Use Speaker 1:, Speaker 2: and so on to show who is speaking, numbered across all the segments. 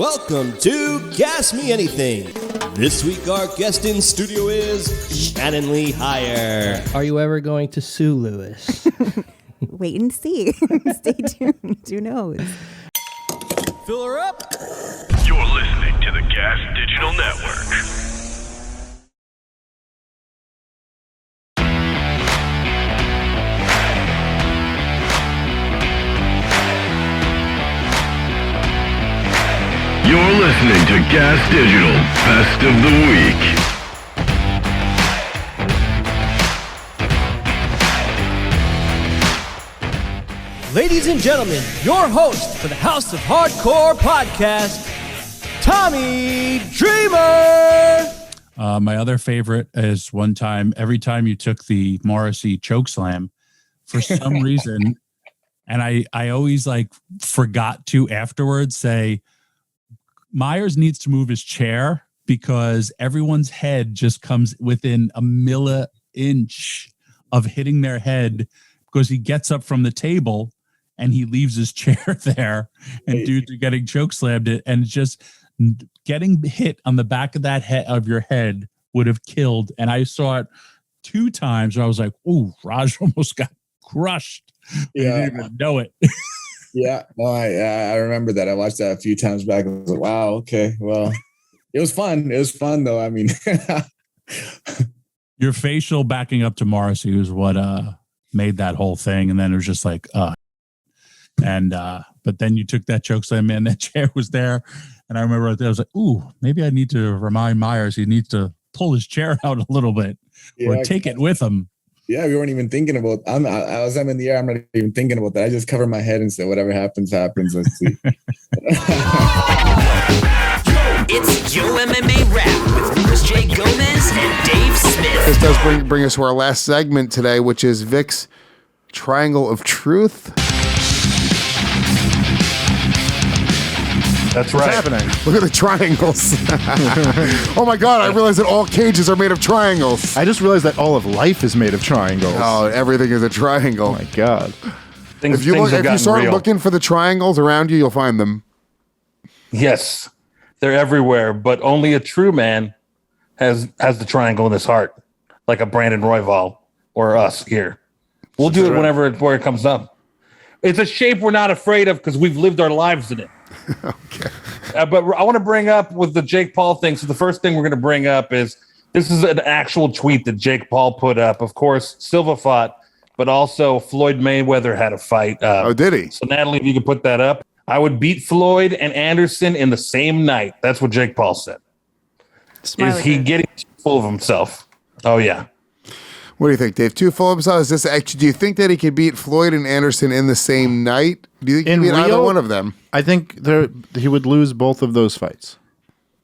Speaker 1: Welcome to Gas Me Anything. This week our guest in studio is Shannon Lee Hire.
Speaker 2: Are you ever going to sue Lewis?
Speaker 3: Wait and see. Stay tuned. Who knows?
Speaker 1: Fill her up.
Speaker 4: You're listening to the Gas Digital Network. You're listening to Gas Digital Best of the Week.
Speaker 2: Ladies and gentlemen, your host for the House of Hardcore podcast, Tommy Dreamer.
Speaker 5: My other favorite is one time, every time you took the Morrissey chokeslam, for some reason, and I always forgot to afterwards say, Myers needs to move his chair because everyone's head just comes within a milli-inch of hitting their head because he gets up from the table and he leaves his chair there and dudes are getting chokeslammed and just getting hit on the back of that head of your head would have killed. And I saw it 2 times and I was like, ooh, Raj almost got crushed.
Speaker 6: Yeah.
Speaker 5: I didn't even know it.
Speaker 6: Yeah, no, I remember that. I watched that a few times back. I was like, wow, okay, well, it was fun. It was fun, though. I mean,
Speaker 5: your facial backing up to Morrissey was what made that whole thing, and then it was just like, but then you took that chokeslam, man. That chair was there, and I remember I was like, ooh, maybe I need to remind Myers he needs to pull his chair out a little bit or take it with him.
Speaker 6: Yeah, we weren't even thinking about. I'm in the air. I'm not even thinking about that. I just cover my head and say, whatever happens, happens. Let's see.
Speaker 7: It's Yo MMA Rap with Chris J. Gomez and Dave Smith.
Speaker 8: This does bring us to our last segment today, which is Vic's Triangle of Truth.
Speaker 9: That's
Speaker 8: What's
Speaker 9: right.
Speaker 8: happening? Look at the triangles. Oh my God, I realized that all cages are made of triangles.
Speaker 9: I just realized that all of life is made of triangles.
Speaker 8: Oh, everything is a triangle.
Speaker 9: Oh my God.
Speaker 8: If you start looking for the triangles around you, you'll find them.
Speaker 9: Yes, they're everywhere, but only a true man has the triangle in his heart, like a Brandon Royval or us here. We'll do it whenever it comes up. It's a shape we're not afraid of because we've lived our lives in it.
Speaker 8: Okay.
Speaker 9: But I want to bring up with the Jake Paul thing. So the first thing we're going to bring up is this is an actual tweet that Jake Paul put up. Of course, Silva fought, but also Floyd Mayweather had a fight.
Speaker 8: Oh, did he?
Speaker 9: So Natalie, if you could put that up. I would beat Floyd and Anderson in the same night. That's what Jake Paul said.
Speaker 3: Smiley
Speaker 9: is he
Speaker 3: face.
Speaker 9: getting too full of himself? Oh, yeah.
Speaker 8: What do you think, Dave? Too full of himself? Do you think that he could beat Floyd and Anderson in the same night? Do you think he could beat either one of them?
Speaker 10: I think he would lose both of those fights.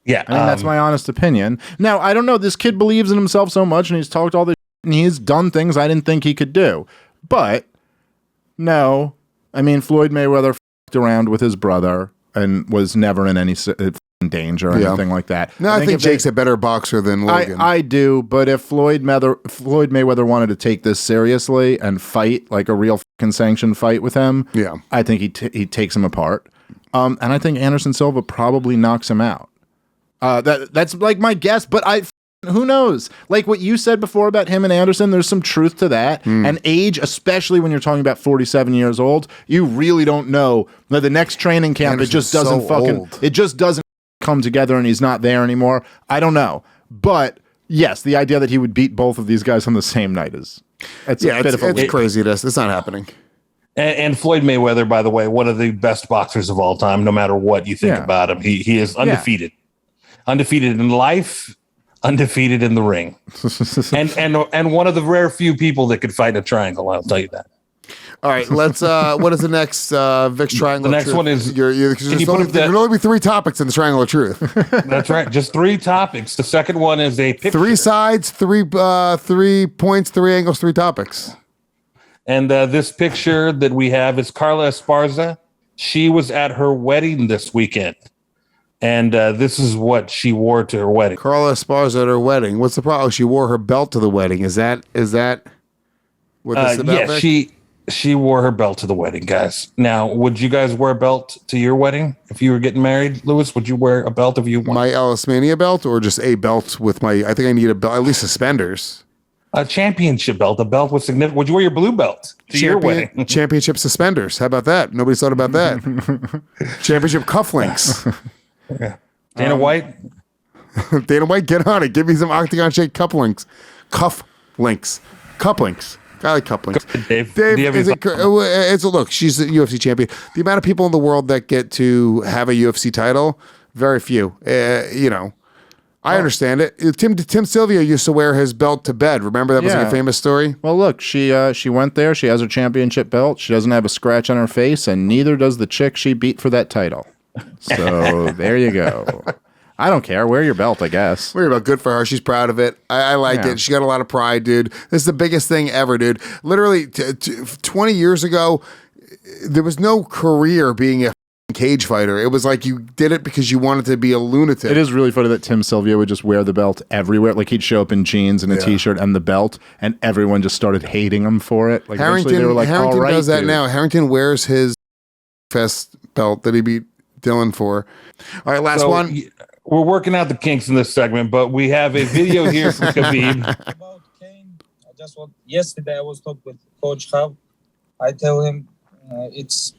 Speaker 9: Yeah.
Speaker 10: I mean, that's my honest opinion. Now, I don't know. This kid believes in himself so much, and he's talked all this shit, and he's done things I didn't think he could do. But, no. I mean, Floyd Mayweather f***ed around with his brother and was never in any danger or anything like that.
Speaker 8: No, I think Jake's a better boxer than Logan.
Speaker 10: I do, but if Floyd Mayweather wanted to take this seriously and fight like a real fucking sanctioned fight with him, I think he takes him apart. And I think Anderson Silva probably knocks him out. That's like my guess, but who knows? Like what you said before about him and Anderson, there's some truth to that. And age, especially when you're talking about 47 years old, you really don't know. The next training camp, it just doesn't come together and he's not there anymore. I don't know. But yes, the idea that he would beat both of these guys on the same night is it's
Speaker 8: craziness. It's not happening.
Speaker 9: And Floyd Mayweather, by the way, one of the best boxers of all time, no matter what you think about him. He is undefeated. Undefeated in life, undefeated in the ring. and one of the rare few people that could fight in a triangle, I'll tell you that.
Speaker 8: All right, let's. What is the next Vic's Triangle?
Speaker 9: The next one is.
Speaker 8: There will only be 3 topics in the Triangle of Truth.
Speaker 9: That's right, just 3 topics. The second one is a picture.
Speaker 8: 3 sides, 3 points, 3 angles, 3 topics.
Speaker 9: And this picture that we have is Carla Esparza. She was at her wedding this weekend, and this is what she wore to her wedding.
Speaker 8: Carla Esparza at her wedding. What's the problem? She wore her belt to the wedding. Is that what this is about?
Speaker 9: Yeah, She wore her belt to the wedding, guys. Now, would you guys wear a belt to your wedding if you were getting married, Lewis? Would you wear a belt if you wanted?
Speaker 8: My Alice Mania belt, or just a belt with my? I think I need a belt, at least suspenders.
Speaker 9: A championship belt, a belt with significant. Would you wear your blue belt to your wedding?
Speaker 8: Championship suspenders. How about that? Nobody's thought about that. Championship cufflinks.
Speaker 9: Yeah. Dana White.
Speaker 8: Dana White, get on it. Give me some octagon shaped cufflinks. Cufflinks. Cufflinks. I like cufflinks.
Speaker 9: Dave,
Speaker 8: look, she's a UFC champion. The amount of people in the world that get to have a UFC title, very few. I understand it. Tim Sylvia used to wear his belt to bed. Remember that was like a famous story?
Speaker 10: Well, look, she went there. She has her championship belt. She doesn't have a scratch on her face, and neither does the chick she beat for that title. So there you go. I don't care. Wear your belt, I guess.
Speaker 8: Wear your belt. Good for her. She's proud of it. I like it. She got a lot of pride, dude. This is the biggest thing ever, dude. Literally, 20 years ago, there was no career being a cage fighter. It was like you did it because you wanted to be a lunatic.
Speaker 10: It is really funny that Tim Sylvia would just wear the belt everywhere. Like he'd show up in jeans and a t-shirt and the belt, and everyone just started hating him for it. Like
Speaker 8: Harrington,
Speaker 10: they were like,
Speaker 8: Harrington
Speaker 10: all right,
Speaker 8: does that
Speaker 10: dude.
Speaker 8: now. Harrington wears his fest belt that he beat Dylan for. All right, last one.
Speaker 9: We're working out the kinks in this segment, but we have a video here from Khabib.
Speaker 11: About Kane, yesterday I was talking with Coach Hav. I tell him it's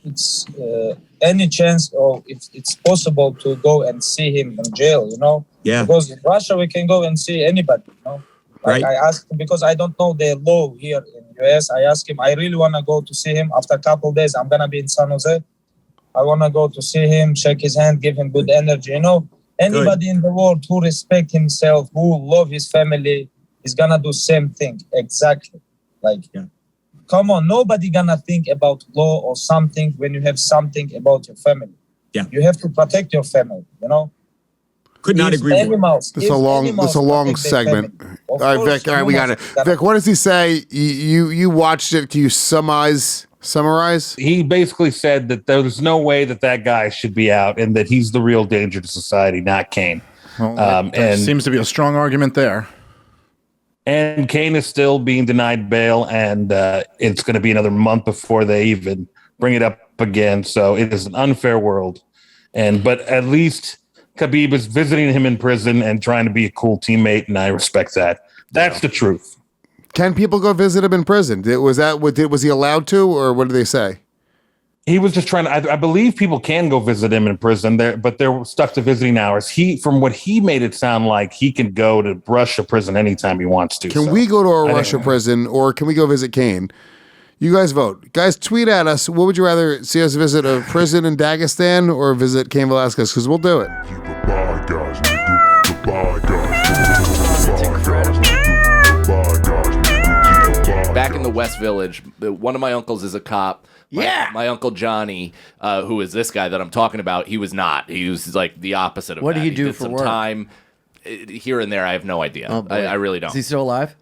Speaker 11: any chance or if it's possible to go and see him in jail,
Speaker 12: Yeah.
Speaker 11: Because in Russia we can go and see anybody, Like I asked him because I don't know the law here in US. I asked him, I really want to go to see him. After a couple of days, I'm gonna be in San Jose. I want to go to see him, shake his hand, give him good energy, Anybody in the world who respect himself, who love his family, is gonna do same thing exactly. Come on, nobody gonna think about law or something when you have something about your family.
Speaker 12: Yeah,
Speaker 11: you have to protect your family.
Speaker 12: Could not agree more.
Speaker 8: This is a long segment. All right, Vic. All right, we got it. Vic, what does he say? You watched it. Can you summarize?
Speaker 9: He basically said that there's no way that guy should be out and that he's the real danger to society, not Kane.
Speaker 10: Well, there seems to be a strong argument there.
Speaker 9: And Kane is still being denied bail, and it's going to be another month before they even bring it up again. So it is an unfair world. But at least Khabib is visiting him in prison and trying to be a cool teammate, and I respect that. That's the truth.
Speaker 8: Can people go visit him in prison? Was he allowed to, or what did they say?
Speaker 9: He was just trying to. I believe people can go visit him in prison, but they're stuck to visiting hours. From what he made it sound like, he can go to Russia prison anytime he wants to.
Speaker 8: Can we go to a Russia prison, or can we go visit Kane? You guys vote. Guys, tweet at us. What would you rather see us visit, a prison in Dagestan or visit Cain Velasquez? Because we'll do it.
Speaker 13: Back in the West Village, one of my uncles is a cop. My uncle Johnny, who is this guy that I'm talking about, he was not. He was like the opposite of
Speaker 2: what
Speaker 13: that.
Speaker 2: What did he do
Speaker 13: did
Speaker 2: for
Speaker 13: some
Speaker 2: work?
Speaker 13: Time here and there. I have no idea.
Speaker 2: Oh,
Speaker 13: I really don't.
Speaker 2: Is he still alive?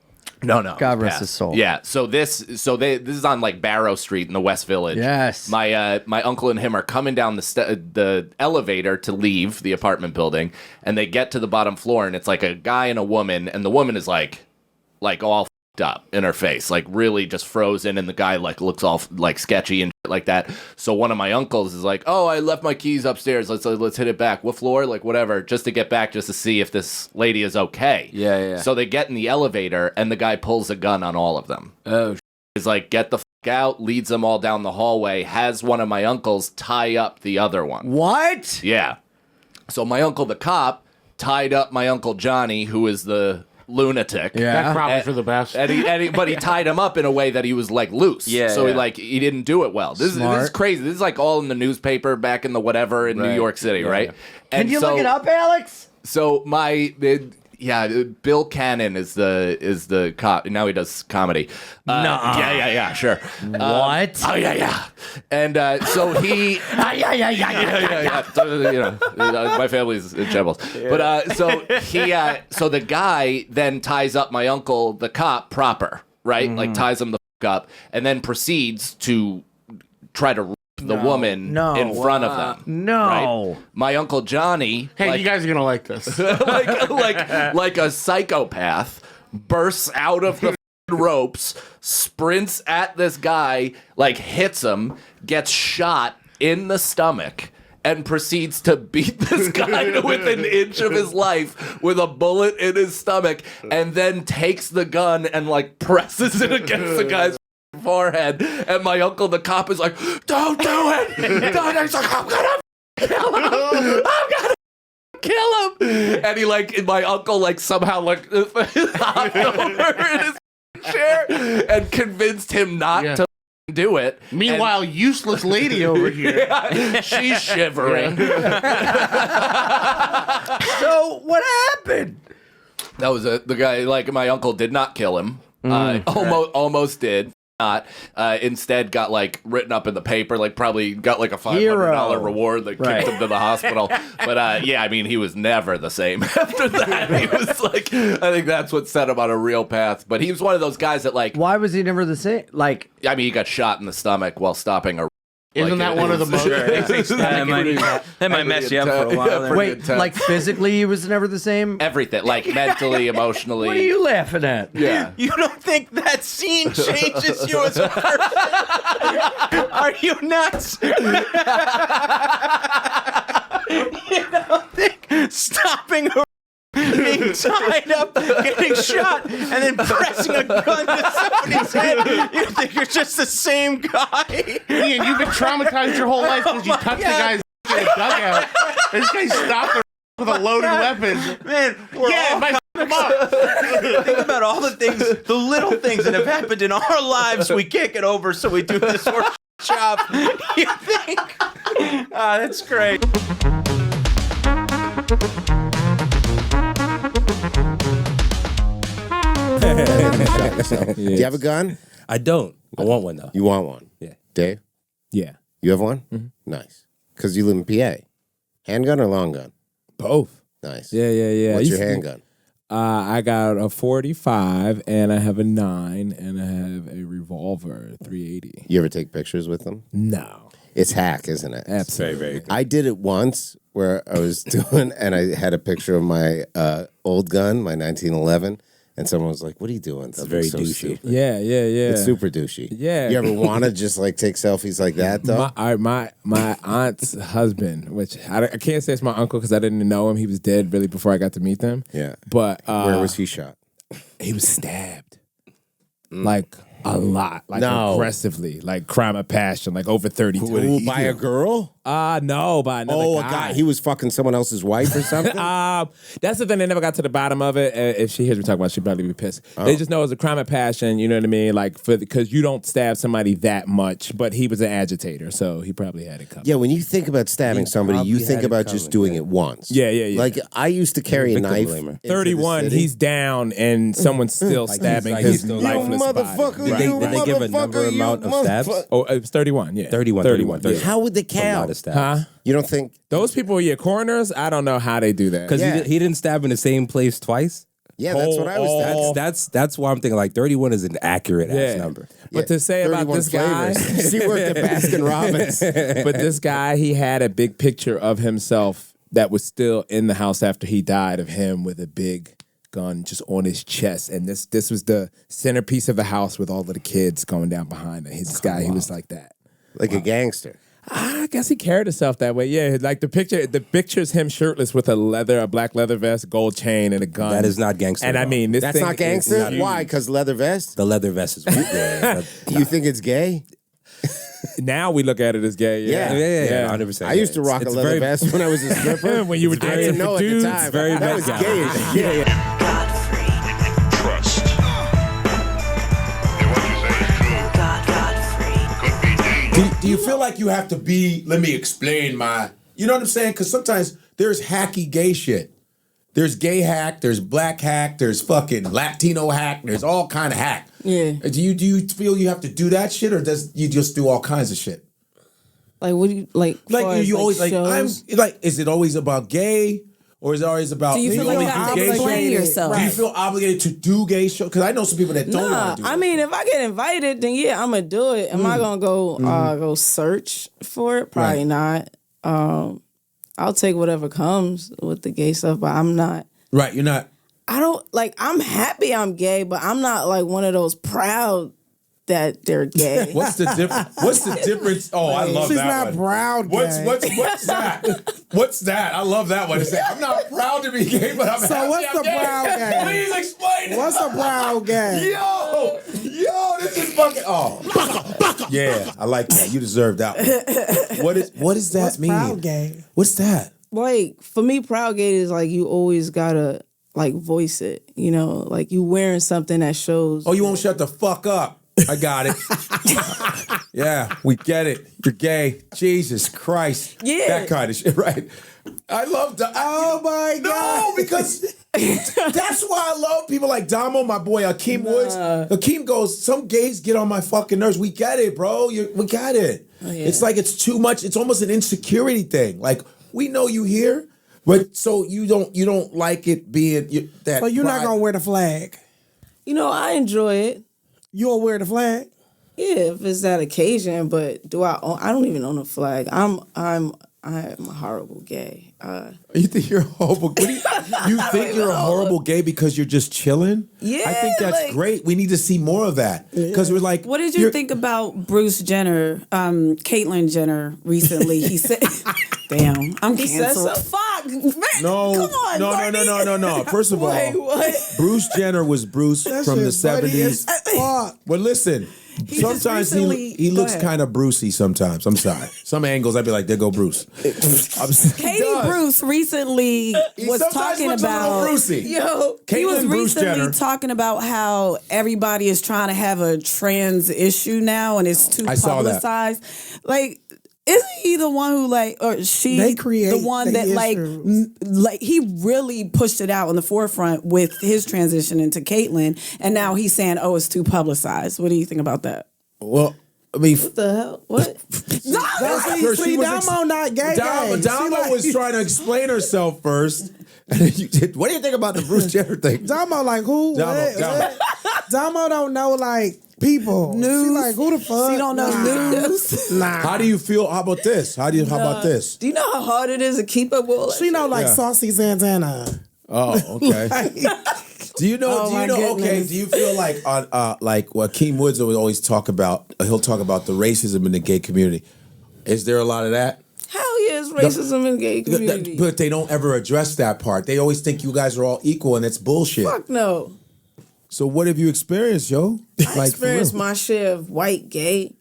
Speaker 13: No.
Speaker 2: God rest his soul.
Speaker 13: Yeah. This is on like Barrow Street in the West Village.
Speaker 2: Yes.
Speaker 13: My uncle and him are coming down the elevator to leave the apartment building, and they get to the bottom floor, and it's like a guy and a woman, and the woman is like all f***ed up in her face, like really just frozen, and the guy like looks all like sketchy and shit like that. So one of my uncles is like, "Oh, I left my keys upstairs. Let's hit it back. What floor? Like whatever, just to get back, just to see if this lady is okay."
Speaker 12: Yeah.
Speaker 13: So they get in the elevator, and the guy pulls a gun on all of them.
Speaker 12: Oh,
Speaker 13: he's like, "Get the f*** out!" Leads them all down the hallway. Has one of my uncles tie up the other one.
Speaker 2: What?
Speaker 13: Yeah. So my uncle, the cop, tied up my uncle Johnny, who is the lunatic.
Speaker 2: Yeah.
Speaker 14: That's probably for the best.
Speaker 13: But he tied him up in a way that he was like loose.
Speaker 12: Yeah.
Speaker 13: So he didn't do it well. This is crazy. This is like all in the newspaper back in the whatever in New York City, right?
Speaker 2: Yeah. Can you look it up, Alex?
Speaker 13: So Bill Cannon is the cop. Now he does comedy. Yeah, sure.
Speaker 2: What?
Speaker 13: Oh yeah. And so he. My family's in shambles. Yeah. But so the guy then ties up my uncle, the cop, proper, right? Like ties him the f*** up, and then proceeds to try to rape the woman in front of them. Right? My uncle Johnny.
Speaker 14: Hey, you guys are gonna like this.
Speaker 13: like a psychopath bursts out of the ropes, sprints at this guy, like hits him, gets shot in the stomach, and proceeds to beat this guy to within an inch of his life with a bullet in his stomach, and then takes the gun and like presses it against the guy's forehead. And my uncle, the cop, is like, "Don't do it!" Don't. He's like, "I'm gonna kill him. I'm gonna kill him." And he my uncle somehow hopped over in his chair and convinced him not to do it.
Speaker 14: Meanwhile, useless lady over here.
Speaker 13: She's shivering.
Speaker 2: So what happened?
Speaker 13: That was the guy. My uncle did not kill him. Almost did. Not instead got written up in the paper, probably got a $500 reward that kicked him to the hospital. But he was never the same after that. He was I think that's what set him on a real path. But he was one of those guys that
Speaker 2: why was he never the same?
Speaker 13: He got shot in the stomach while stopping a.
Speaker 14: Isn't that one of the most?
Speaker 15: That might mess you up for a while.
Speaker 2: Wait, physically he was never the same?
Speaker 13: Everything, mentally, emotionally.
Speaker 2: What are you laughing at?
Speaker 13: Yeah.
Speaker 15: You don't think that scene changes you as a person? Are you nuts? You don't think stopping a being tied up, getting shot, and then pressing a gun to somebody's head, you think you're just the same guy?
Speaker 14: Ian, you've been traumatized your whole life because you touched the guy's in a dugout. This guy stopped with a loaded weapon.
Speaker 15: Man, think about all the things, the little things that have happened in our lives. We can't get over, so we do this horse job. You think? That's great.
Speaker 16: Do you have a gun?
Speaker 1: I don't. I want one though.
Speaker 16: You want one?
Speaker 1: Yeah.
Speaker 16: Dave?
Speaker 1: Yeah.
Speaker 16: You have one?
Speaker 1: Mm-hmm.
Speaker 16: Nice. Because you live in PA. Handgun or long gun?
Speaker 1: Both.
Speaker 16: Nice.
Speaker 1: Yeah.
Speaker 16: What's your handgun?
Speaker 1: I got a 45 and I have a 9 and I have a revolver 380.
Speaker 16: You ever take pictures with them?
Speaker 1: No.
Speaker 16: It's hack, isn't it?
Speaker 1: Absolutely. Very good.
Speaker 16: I did it once where I was doing, and I had a picture of my old gun, my 1911. And someone was like, "What are you doing?"
Speaker 1: It's very
Speaker 16: so
Speaker 1: douchey.
Speaker 16: Stupid.
Speaker 1: Yeah.
Speaker 16: It's super douchey.
Speaker 1: Yeah.
Speaker 16: You ever want to just take selfies like that though?
Speaker 1: My aunt's husband, which I can't say it's my uncle because I didn't know him. He was dead really before I got to meet them.
Speaker 16: Yeah.
Speaker 1: But
Speaker 16: where was he shot?
Speaker 1: He was stabbed. A lot, aggressively, crime of passion, over 30 times.
Speaker 16: By a girl?
Speaker 1: No, by another guy.
Speaker 16: A guy. He was fucking someone else's wife or something?
Speaker 1: That's the thing. They never got to the bottom of it. If she hears me talk about it, she'd probably be pissed. They just know it was a crime of passion, you know what I mean? Because you don't stab somebody that much, but he was an agitator, so he probably had it covered.
Speaker 16: Yeah, when you think about stabbing somebody, you think about just doing it once.
Speaker 1: Yeah.
Speaker 16: I used to carry a knife.
Speaker 1: 31, he's down, and someone's still stabbing his lifeless body.
Speaker 16: Did they give a number amount of stabs?
Speaker 1: Oh, it was 31, yeah.
Speaker 16: 31. How would they count?
Speaker 1: Huh?
Speaker 16: You don't think?
Speaker 1: Those people, coroners, I don't know how they do that.
Speaker 17: Because he didn't stab in the same place twice?
Speaker 16: Yeah, that's what I was
Speaker 17: That's why I'm thinking 31 is an accurate ass number.
Speaker 1: But to say about this guy,
Speaker 16: he worked at Baskin Robbins.
Speaker 1: But this guy, he had a big picture of himself that was still in the house after he died, of him with a big gun just on his chest, and this was the centerpiece of the house with all of the kids going down behind it. His guy, he was like that,
Speaker 16: a gangster.
Speaker 1: I guess he carried himself that way. Yeah, the picture's him shirtless with a black leather vest, gold chain, and a gun.
Speaker 17: That is not gangster.
Speaker 1: And I mean,
Speaker 16: that's not gangster. Why? Because leather vest.
Speaker 17: The leather vest is weak.
Speaker 16: You think it's gay?
Speaker 1: Now we look at it as gay.
Speaker 17: Yeah, 100%.
Speaker 16: I used to rock a leather vest when I was a stripper.
Speaker 1: When you were
Speaker 16: I didn't know at the time. That was gay as shit.
Speaker 7: Godfrey.
Speaker 4: Trust.
Speaker 12: Do you feel like you have to be, let me explain you know what I'm saying? Because sometimes there's hacky gay shit. There's gay hack, there's black hack, there's fucking Latino hack, there's all kind of hack.
Speaker 18: Yeah.
Speaker 12: Do you feel you have to do that shit, or does you just do all kinds of shit?
Speaker 18: What do you like?
Speaker 12: You always is it always about gay, or is it always about?
Speaker 18: Do you feel like you have to explain yourself?
Speaker 12: Do you feel obligated to do gay shows? Because I know some people that don't want to do.
Speaker 18: I mean, if I get invited, then yeah, I'm gonna do it. Am I gonna go search for it? Probably not. I'll take whatever comes with the gay stuff, but I'm not.
Speaker 12: Right, you're not.
Speaker 18: I don't like. I'm happy I'm gay, but I'm not like one of those proud that they're gay.
Speaker 12: What's the difference? What's the difference? Oh, I love
Speaker 19: She's
Speaker 12: that
Speaker 19: not
Speaker 12: one.
Speaker 19: proud
Speaker 12: What's
Speaker 19: gay.
Speaker 12: what's that? What's that? I love that one. It's like, I'm not proud to be gay, but I'm
Speaker 19: So
Speaker 12: happy
Speaker 19: what's
Speaker 12: I'm
Speaker 19: the
Speaker 12: gay.
Speaker 19: proud gay?
Speaker 12: Please explain it.
Speaker 19: What's a proud gay?
Speaker 12: Yo, this is fucking. Oh, yeah, I like that. You deserve that one. What does that
Speaker 19: What's
Speaker 12: mean?
Speaker 19: proud gay?
Speaker 12: What's that?
Speaker 18: Like for me, proud gay is like you always gotta like voice it. You know, like you wearing something that shows.
Speaker 12: Oh, you won't shut the fuck up. I got it. Yeah, we get it. You're gay. Jesus Christ.
Speaker 18: Yeah.
Speaker 12: That kind of shit, right? I love
Speaker 19: Oh my God.
Speaker 12: No, because that's why I love people like Domo, my boy Akeem Woods. Akeem goes, some gays get on my fucking nerves. We get it, bro. We got it.
Speaker 18: Oh, yeah.
Speaker 12: It's like it's too much. It's almost an insecurity thing. Like, we know you here, but so you don't like it being that.
Speaker 19: So you're not
Speaker 12: pride.
Speaker 19: gonna wear the flag?
Speaker 18: You know, I enjoy it.
Speaker 19: You'll wear the flag?
Speaker 18: Yeah, if it's that occasion. But do I? I don't even own a flag. I'm a horrible gay.
Speaker 12: You think you're horrible? You think you're a horrible gay because you're just chilling?
Speaker 18: Yeah,
Speaker 12: I think that's
Speaker 18: like-
Speaker 12: great. We need to see more of that because we're like.
Speaker 20: What did you think about Bruce Jenner, Caitlyn Jenner recently? He said, "Damn, I'm
Speaker 18: He said
Speaker 20: canceled."
Speaker 18: so. Fuck.
Speaker 12: No,
Speaker 18: Come on,
Speaker 12: no. First of all,
Speaker 18: Wait, what?
Speaker 12: Bruce Jenner was Bruce
Speaker 19: That
Speaker 12: from the
Speaker 19: shit funny as
Speaker 12: 70s.
Speaker 19: fuck.
Speaker 12: But listen,
Speaker 18: He
Speaker 12: sometimes
Speaker 18: just recently-
Speaker 12: he
Speaker 18: Go
Speaker 12: looks
Speaker 18: ahead.
Speaker 12: kind of Brucey sometimes. I'm sorry. Some angles I'd be like, there go Bruce.
Speaker 20: Katie Bruce recently
Speaker 12: He
Speaker 20: was
Speaker 12: sometimes
Speaker 20: talking
Speaker 12: looks a little
Speaker 20: about
Speaker 12: Brucey.
Speaker 18: Yo,
Speaker 20: he was
Speaker 12: Caitlyn Bruce
Speaker 20: recently
Speaker 12: Jenner.
Speaker 20: talking about how everybody is trying to have a trans issue now, and it's too
Speaker 12: I saw that.
Speaker 20: publicized. Like, isn't he the one who or she
Speaker 19: They create
Speaker 20: the one
Speaker 19: the
Speaker 20: that
Speaker 19: issues.
Speaker 20: like he really pushed it out in the forefront with his transition into Caitlyn, and now he's saying, "Oh, it's too publicized." What do you think about that?
Speaker 12: Well, I mean,
Speaker 18: What the hell? What?
Speaker 19: See, Domo not gay.
Speaker 12: Damo was trying to explain herself first. And then what do you think about the Bruce Jenner thing?
Speaker 19: Domo like who?
Speaker 12: Domo,
Speaker 19: What?
Speaker 12: Domo.
Speaker 19: What? Domo don't know like people.
Speaker 20: News.
Speaker 19: She like who the fuck?
Speaker 20: She don't know news.
Speaker 19: Nah.
Speaker 12: How do you feel? How about this? How about this?
Speaker 18: Do you know how hard it is to keep up with all that
Speaker 19: She know like
Speaker 12: Yeah.
Speaker 19: Saucy Santana.
Speaker 12: Oh, okay. Do you know?
Speaker 18: Oh,
Speaker 12: do
Speaker 18: my
Speaker 12: you know? Okay.
Speaker 18: goodness.
Speaker 12: Do you feel like on like what Akeem Woods would always talk about? He'll talk about the racism in the gay community. Is there a lot of that?
Speaker 18: Hell yeah, it's racism in the gay community.
Speaker 12: But they don't ever address that part. They always think you guys are all equal, and it's bullshit.
Speaker 18: Fuck no.
Speaker 12: So what have you experienced, yo?
Speaker 18: I experienced my share of white, gay,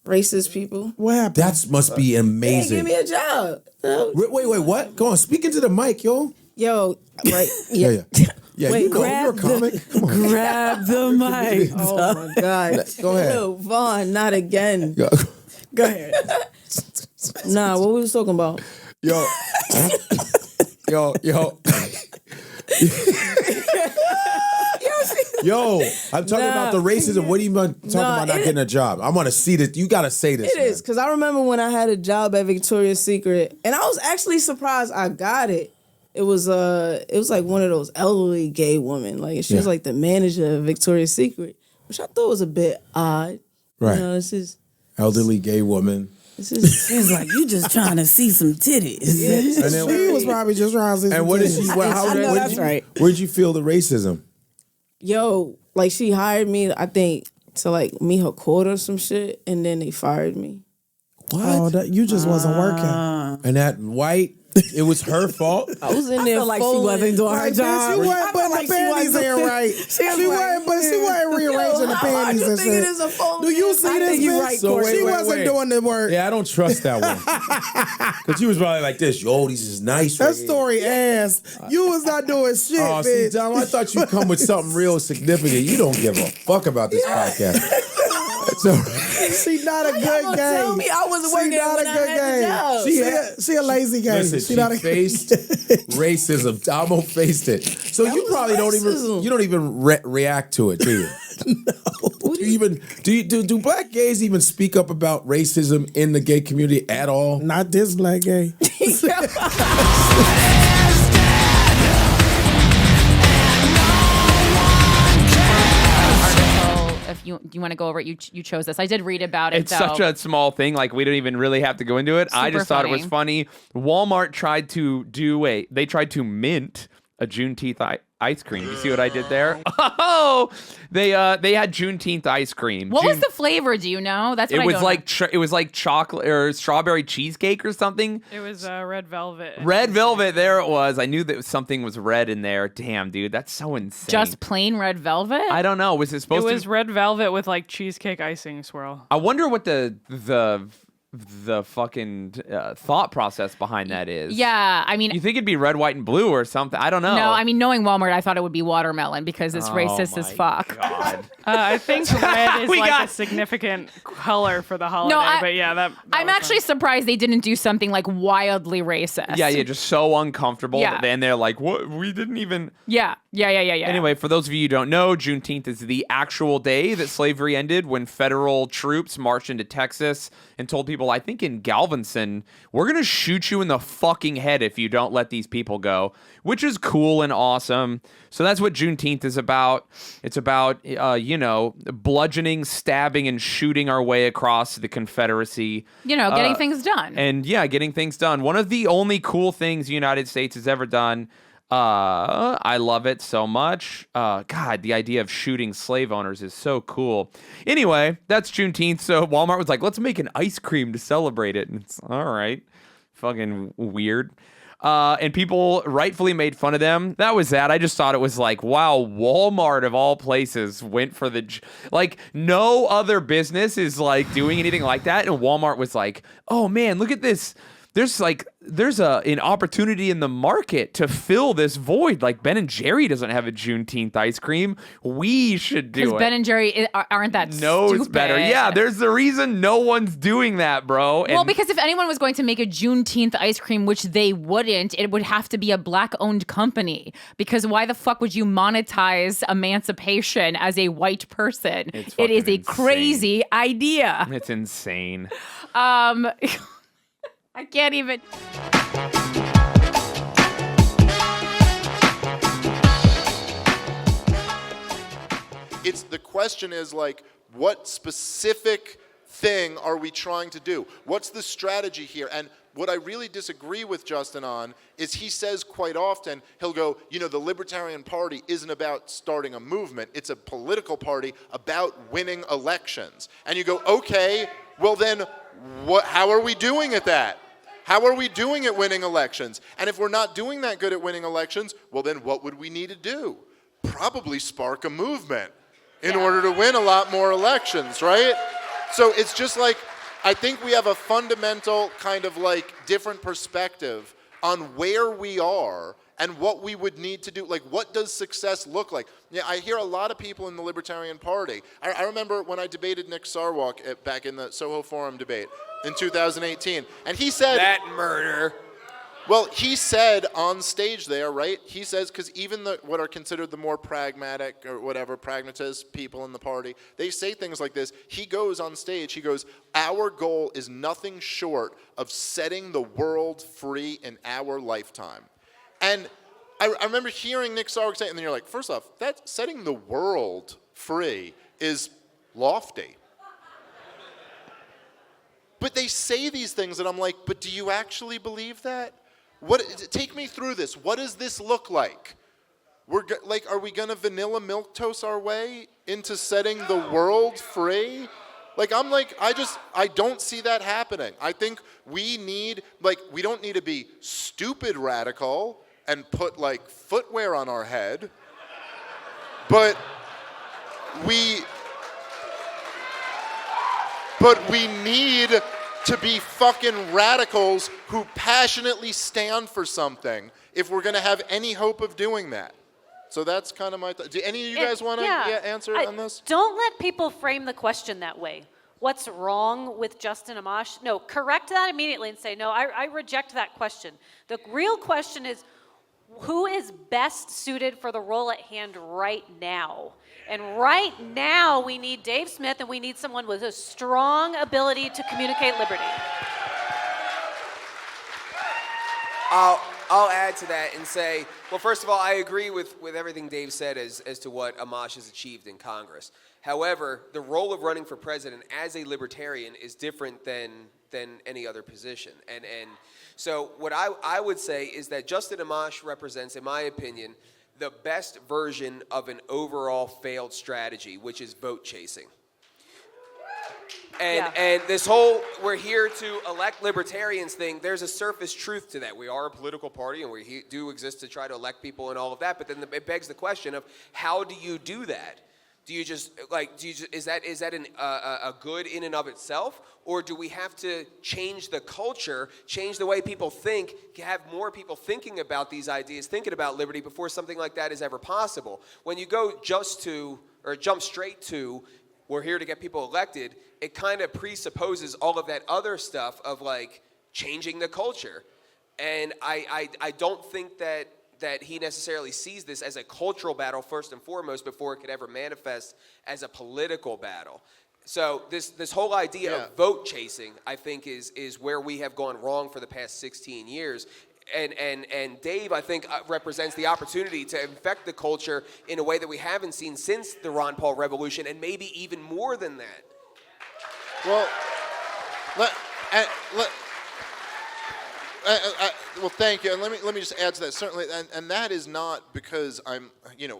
Speaker 18: racist people.
Speaker 19: What happened?
Speaker 12: That must be
Speaker 18: They didn't
Speaker 12: amazing.
Speaker 18: give me a job.
Speaker 12: Wait, what? Go on, speak into the mic, yo.
Speaker 18: Yo, right?
Speaker 12: Yeah. Yeah,
Speaker 18: Wait,
Speaker 12: you know, you're a comic. Come on.
Speaker 20: Grab the mic.
Speaker 18: Oh my God.
Speaker 12: Go ahead.
Speaker 18: Yo, Vaughn, not again.
Speaker 12: Yo.
Speaker 18: Go ahead. Nah, what we was talking about?
Speaker 12: Yo. Yo, I'm talking about the racism. What do you mean talking about not getting a job? I want to see this. You got to say this.
Speaker 18: It is, because I remember when I had a job at Victoria's Secret, and I was actually surprised I got it. It was like one of those elderly gay women. Like she was like the manager of Victoria's Secret, which I thought was a bit odd.
Speaker 12: Right.
Speaker 18: You know, this is
Speaker 12: Elderly gay woman.
Speaker 20: She's like, you just trying to see some titties.
Speaker 12: And then-
Speaker 19: She was probably just trying to see
Speaker 12: And
Speaker 19: some
Speaker 12: what is
Speaker 19: titties.
Speaker 12: she? How,
Speaker 18: I know
Speaker 12: where'd
Speaker 18: that's
Speaker 12: you,
Speaker 18: right.
Speaker 12: Where'd you feel the racism?
Speaker 18: Yo, like she hired me, I think, to like meet her quota or some shit, and then they fired me.
Speaker 12: What?
Speaker 19: Oh, you just wasn't working.
Speaker 12: And that white, it was her fault.
Speaker 18: I was in there
Speaker 20: feel like she
Speaker 18: folding.
Speaker 20: wasn't doing her
Speaker 19: Like, bitch,
Speaker 20: job.
Speaker 19: she wasn't putting
Speaker 20: like
Speaker 19: the
Speaker 20: she
Speaker 19: panties
Speaker 20: wasn't-
Speaker 19: in right. She wasn't rearranging the panties and
Speaker 18: think it
Speaker 19: shit.
Speaker 18: is a phone?
Speaker 19: Do you see
Speaker 20: I
Speaker 19: this
Speaker 20: think you
Speaker 19: bitch?
Speaker 20: right,
Speaker 12: So
Speaker 19: She
Speaker 12: wait,
Speaker 19: wasn't
Speaker 12: wait.
Speaker 19: doing the work.
Speaker 12: Yeah, I don't trust that one. Because she was probably like this. Yo, this is nice.
Speaker 19: That
Speaker 12: right here.
Speaker 19: story ass. You was not doing shit,
Speaker 12: Oh, see,
Speaker 19: bitch.
Speaker 12: Dom, I thought you'd come with something real significant. You don't give a fuck about this podcast. So,
Speaker 19: She not a
Speaker 18: Y'all
Speaker 19: good
Speaker 18: gonna
Speaker 19: gay.
Speaker 18: tell me I wasn't working
Speaker 19: She not
Speaker 18: when
Speaker 19: a
Speaker 18: I
Speaker 19: good
Speaker 18: had the job.
Speaker 19: gay. She a lazy gay.
Speaker 12: listen, she
Speaker 19: not a
Speaker 12: faced racism. Damo faced it. So you probably don't even react to it, do you? No. Do black gays even speak up about racism in the gay community at all?
Speaker 19: Not this black gay.
Speaker 21: If you want to go over it, you chose this. I did read about it.
Speaker 22: It's such a small thing. Like, we don't even really have to go into it. I
Speaker 21: Super
Speaker 22: just thought it was funny. Walmart tried to mint a Juneteenth ice cream. You see what I did there? Oh, they had Juneteenth ice cream.
Speaker 21: What was the flavor? Do you know? That's what
Speaker 22: it
Speaker 21: I
Speaker 22: was
Speaker 21: don't
Speaker 22: like
Speaker 21: know.
Speaker 22: it was like chocolate or strawberry cheesecake or something.
Speaker 5: It was red velvet.
Speaker 22: Red velvet. There it was. I knew that something was red in there. Damn, dude, that's so insane.
Speaker 21: Just plain red velvet?
Speaker 22: I don't know. Was it supposed to?
Speaker 5: It was red velvet with like cheesecake icing swirl.
Speaker 22: I wonder what the fucking thought process behind that is.
Speaker 21: Yeah, I mean,
Speaker 22: you think it'd be red, white, and blue or something? I don't know.
Speaker 21: No, I mean, knowing Walmart, I thought it would be watermelon because it's racist as fuck.
Speaker 5: I think red is a significant color for the holiday. But yeah, that
Speaker 21: I'm actually surprised they didn't do something like wildly racist.
Speaker 22: Yeah, just so uncomfortable.
Speaker 21: Yeah.
Speaker 22: Then they're like, "What? We didn't even."
Speaker 21: Yeah.
Speaker 22: Anyway, for those of you who don't know, Juneteenth is the actual day that slavery ended when federal troops marched into Texas and told people, I think in Galveston, we're going to shoot you in the fucking head if you don't let these people go, which is cool and awesome. So that's what Juneteenth is about. It's about, bludgeoning, stabbing, and shooting our way across the Confederacy.
Speaker 21: Getting things done.
Speaker 22: And getting things done. One of the only cool things the United States has ever done. I love it so much. God, the idea of shooting slave owners is so cool. Anyway, that's Juneteenth. So Walmart was like, let's make an ice cream to celebrate it. And it's all right. Fucking weird. And people rightfully made fun of them. That was that. I just thought it was like, wow, Walmart of all places went for no other business is doing anything like that. And Walmart was like, oh man, look at this. There's an opportunity in the market to fill this void. Like Ben & Jerry doesn't have a Juneteenth ice cream. We should do it.
Speaker 21: Because Ben & Jerry aren't that stupid.
Speaker 22: No, it's better. Yeah, there's the reason no one's doing that, bro.
Speaker 21: Well, because if anyone was going to make a Juneteenth ice cream, which they wouldn't, it would have to be a black-owned company. Because why the fuck would you monetize emancipation as a white person? It is a crazy idea.
Speaker 22: It's insane.
Speaker 21: I can't even.
Speaker 6: The question is what specific thing are we trying to do? What's the strategy here? And what I really disagree with Justin on is he says quite often, he'll go, the Libertarian Party isn't about starting a movement. It's a political party about winning elections. And you go, okay, well then, how are we doing at that? How are we doing at winning elections? And if we're not doing that good at winning elections, well then what would we need to do? Probably spark a movement in order to win a lot more elections, right? So it's just I think we have a fundamental kind of different perspective on where we are and what we would need to do. What does success look like? Yeah, I hear a lot of people in the Libertarian Party. I remember when I debated Nick Sarwark back in the Soho Forum debate in 2018. And he said...
Speaker 1: That murder.
Speaker 6: Well, he said on stage there, right? He says, because even what are considered the more pragmatic or whatever, pragmatist people in the party, they say things like this. He goes on stage, he goes, our goal is nothing short of setting the world free in our lifetime. And I remember hearing Nick Sarwark say it, and then you're like, first off, that setting the world free is lofty. But they say these things, and I'm like, but do you actually believe that? Take me through this. What does this look like? Are we gonna vanilla milquetoast our way into setting the world free? I don't see that happening. I think we need, we don't need to be stupid radical and put footwear on our head, but we need to be fucking radicals who passionately stand for something if we're going to have any hope of doing that. So that's kind of my thought. Do any of you guys want to answer on this?
Speaker 23: Don't let people frame the question that way. What's wrong with Justin Amash? No, correct that immediately and say, no, I reject that question. The real question is, who is best suited for the role at hand right now? And right now, we need Dave Smith, and we need someone with a strong ability to communicate liberty.
Speaker 3: I'll add to that and say, well, first of all, I agree with everything Dave said as to what Amash has achieved in Congress. However, the role of running for president as a libertarian is different than any other position. And so what I would say is that Justin Amash represents, in my opinion, the best version of an overall failed strategy, which is vote chasing. And this whole we're here to elect libertarians thing, there's a surface truth to that. We are a political party and we do exist to try to elect people and all of that, but then it begs the question of how do you do that? Do you just is that a good in and of itself, or do we have to change the culture, change the way people think, have more people thinking about these ideas, thinking about liberty before something like that is ever possible? When you go jump straight to we're here to get people elected, it kind of presupposes all of that other stuff of like changing the culture. And I don't think that he necessarily sees this as a cultural battle first and foremost before it could ever manifest as a political battle. So this whole idea of vote chasing, I think, is where we have gone wrong for the past 16 years. And Dave, I think, represents the opportunity to infect the culture in a way that we haven't seen since the Ron Paul revolution, and maybe even more than that.
Speaker 6: Well, well, thank you. And let me just add to that. Certainly, and that is not because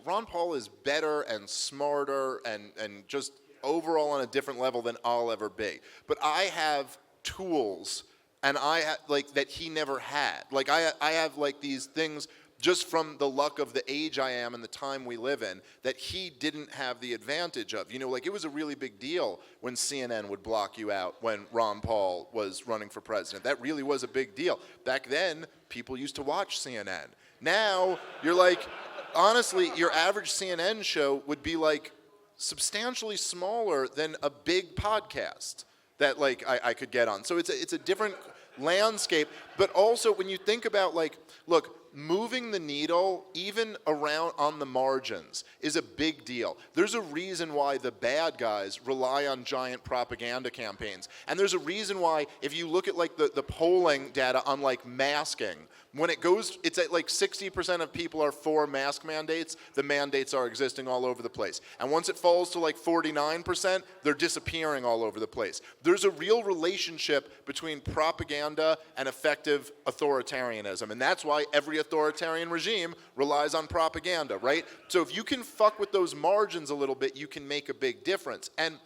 Speaker 6: Ron Paul is better and smarter and just overall on a different level than I'll ever be. But I have tools. And that he never had. Like I have like these things just from the luck of the age I am and the time we live in that he didn't have the advantage of. Like it was a really big deal when CNN would block you out when Ron Paul was running for president. That really was a big deal. Back then, people used to watch CNN. Now, you're like, honestly, your average CNN show would be like substantially smaller than a big podcast that like I could get on. So it's a different landscape, but also when you think about look, moving the needle even around on the margins is a big deal. There's a reason why the bad guys rely on giant propaganda campaigns. And there's a reason why if you look at the polling data on masking, when it's at 60% of people are for mask mandates, the mandates are existing all over the place. And once it falls to 49%, they're disappearing all over the place. There's a real relationship between propaganda and effective authoritarianism. And that's why every authoritarian regime relies on propaganda, right? So if you can fuck with those margins a little bit, you can make a big difference. And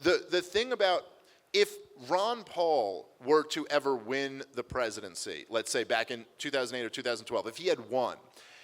Speaker 6: the thing about if Ron Paul were to ever win the presidency, let's say back in 2008 or 2012, if he had won,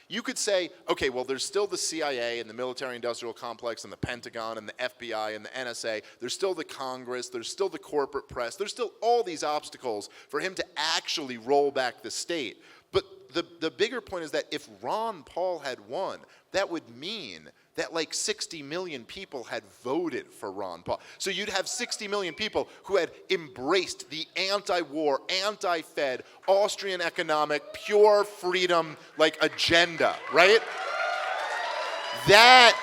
Speaker 6: you could say, okay, well, there's still the CIA and the military-industrial complex and the Pentagon and the FBI and the NSA. There's still the Congress. There's still the corporate press. There's still all these obstacles for him to actually roll back the state. But the bigger point is that if Ron Paul had won, that would mean that 60 million people had voted for Ron Paul. So you'd have 60 million people who had embraced the anti-war, anti-Fed, Austrian economic, pure freedom agenda, right? That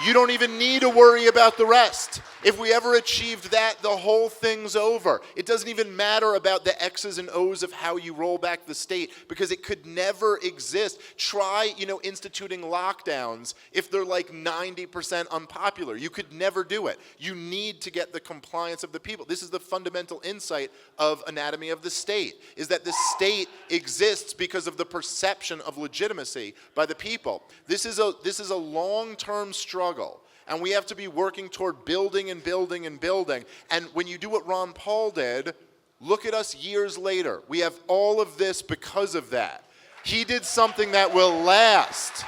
Speaker 6: you don't even need to worry about the rest. If we ever achieved that, the whole thing's over. It doesn't even matter about the X's and O's of how you roll back the state because it could never exist. Try, instituting lockdowns if they're 90% unpopular. You could never do it. You need to get the compliance of the people. This is the fundamental insight of Anatomy of the State, is that the state exists because of the perception of legitimacy by the people. This is a long-term struggle. And we have to be working toward building and building and building. And when you do what Ron Paul did, look at us years later. We have all of this because of that. He did something that will last.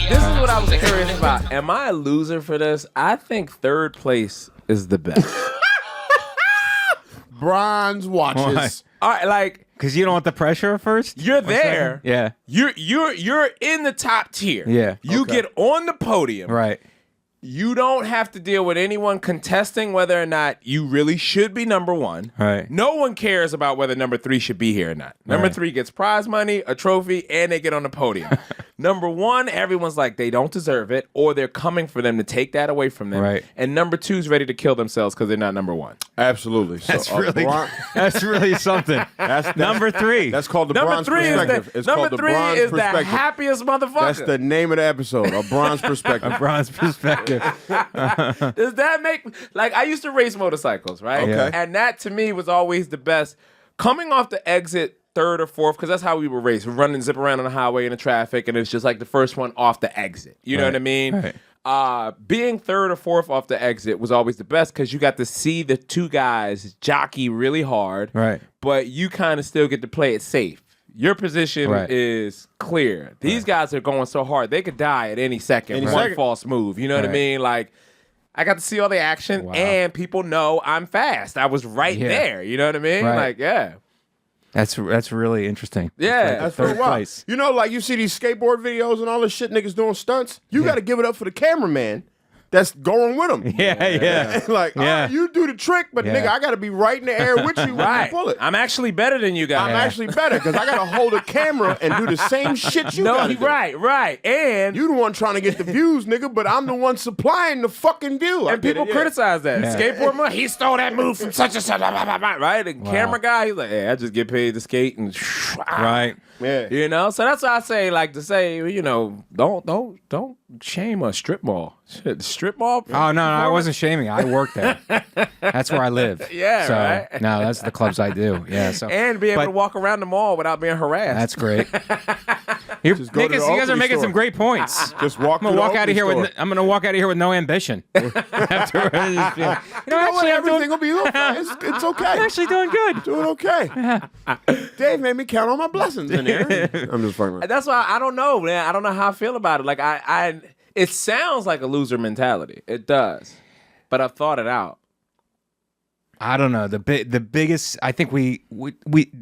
Speaker 1: This is what I was curious about. Am I a loser for this? I think third place is the best.
Speaker 12: Bronze watches.
Speaker 1: All right,
Speaker 10: because you don't want the pressure at first.
Speaker 1: You're there.
Speaker 10: Yeah.
Speaker 1: You're in the top tier.
Speaker 10: Yeah.
Speaker 1: You get on the podium.
Speaker 10: Right.
Speaker 1: You don't have to deal with anyone contesting whether or not you really should be number one.
Speaker 10: Right.
Speaker 1: No one cares about whether number 3 should be here or not. Number 3 gets prize money, a trophy, and they get on the podium. number one, everyone's like they don't deserve it, or they're coming for them to take that away from them.
Speaker 10: Right.
Speaker 1: And number two is ready to kill themselves because they're not number one.
Speaker 8: Absolutely.
Speaker 10: That's really something.
Speaker 8: That's
Speaker 10: number three.
Speaker 8: That's called the
Speaker 1: Number
Speaker 8: bronze
Speaker 1: three is
Speaker 8: perspective.
Speaker 1: the,
Speaker 8: It's
Speaker 1: number
Speaker 8: called the
Speaker 1: three
Speaker 8: bronze
Speaker 1: is the
Speaker 8: perspective.
Speaker 1: happiest motherfucker.
Speaker 8: That's the name of the episode. A bronze perspective.
Speaker 10: A bronze perspective.
Speaker 1: Does that make like I used to race motorcycles, right?
Speaker 8: Okay.
Speaker 1: And that to me was always the best. Coming off the exit third or fourth, because that's how we would race. We're running, zip around on the highway in the traffic, and it's just like the first one off the exit. You know what I mean?
Speaker 10: Right.
Speaker 1: Being third or fourth off the exit was always the best because you got to see the two guys jockey really hard.
Speaker 10: Right.
Speaker 1: But you kind of still get to play it safe. Your position is clear. These guys are going so hard. They could die at any second. One false move. You know what I mean? Like, I got to see all the action, and people know I'm fast. I was right there. You know what I mean?
Speaker 10: Right.
Speaker 1: Like, yeah.
Speaker 10: That's really interesting.
Speaker 1: Yeah.
Speaker 8: That's for a while. You know, like you see these skateboard videos and all this shit niggas doing stunts. You got to give it up for the cameraman that's going with them.
Speaker 10: Yeah.
Speaker 8: Like, oh, you do the trick, but nigga, I got to be right in the air with you when you pull it.
Speaker 1: I'm actually better than you guys.
Speaker 8: I'm actually better because I got to hold a camera and do the same shit you got to do.
Speaker 1: Right. And
Speaker 8: you the one trying to get the views, nigga, but I'm the one supplying the fucking view.
Speaker 1: And people criticize that. Skateboard move, he stole that move from such and such, right? And camera guy, he's like, hey, I just get paid to skate and
Speaker 10: right.
Speaker 8: Yeah.
Speaker 1: You know? So that's why I say, like, to say, you know, don't shame a strip mall. Shit, strip mall?
Speaker 10: Oh, no, I wasn't shaming. I work there. That's where I live.
Speaker 1: Yeah,
Speaker 10: so,
Speaker 1: right?
Speaker 10: No, that's the clubs I do. Yeah. So
Speaker 1: and be able to walk around the mall without being harassed.
Speaker 10: That's great. You guys are making some great points.
Speaker 8: Just walk.
Speaker 10: I'm gonna walk out of here with. I'm gonna walk out of here with no ambition. Afterwards,
Speaker 8: actually, everything will be okay. It's okay.
Speaker 10: I'm actually doing good.
Speaker 8: Doing okay. Dave made me count on my blessings in here. I'm just fucking around.
Speaker 1: That's why I don't know, man. I don't know how I feel about it. Like it sounds like a loser mentality. It does, but I've thought it out.
Speaker 10: I don't know. The biggest. I think we.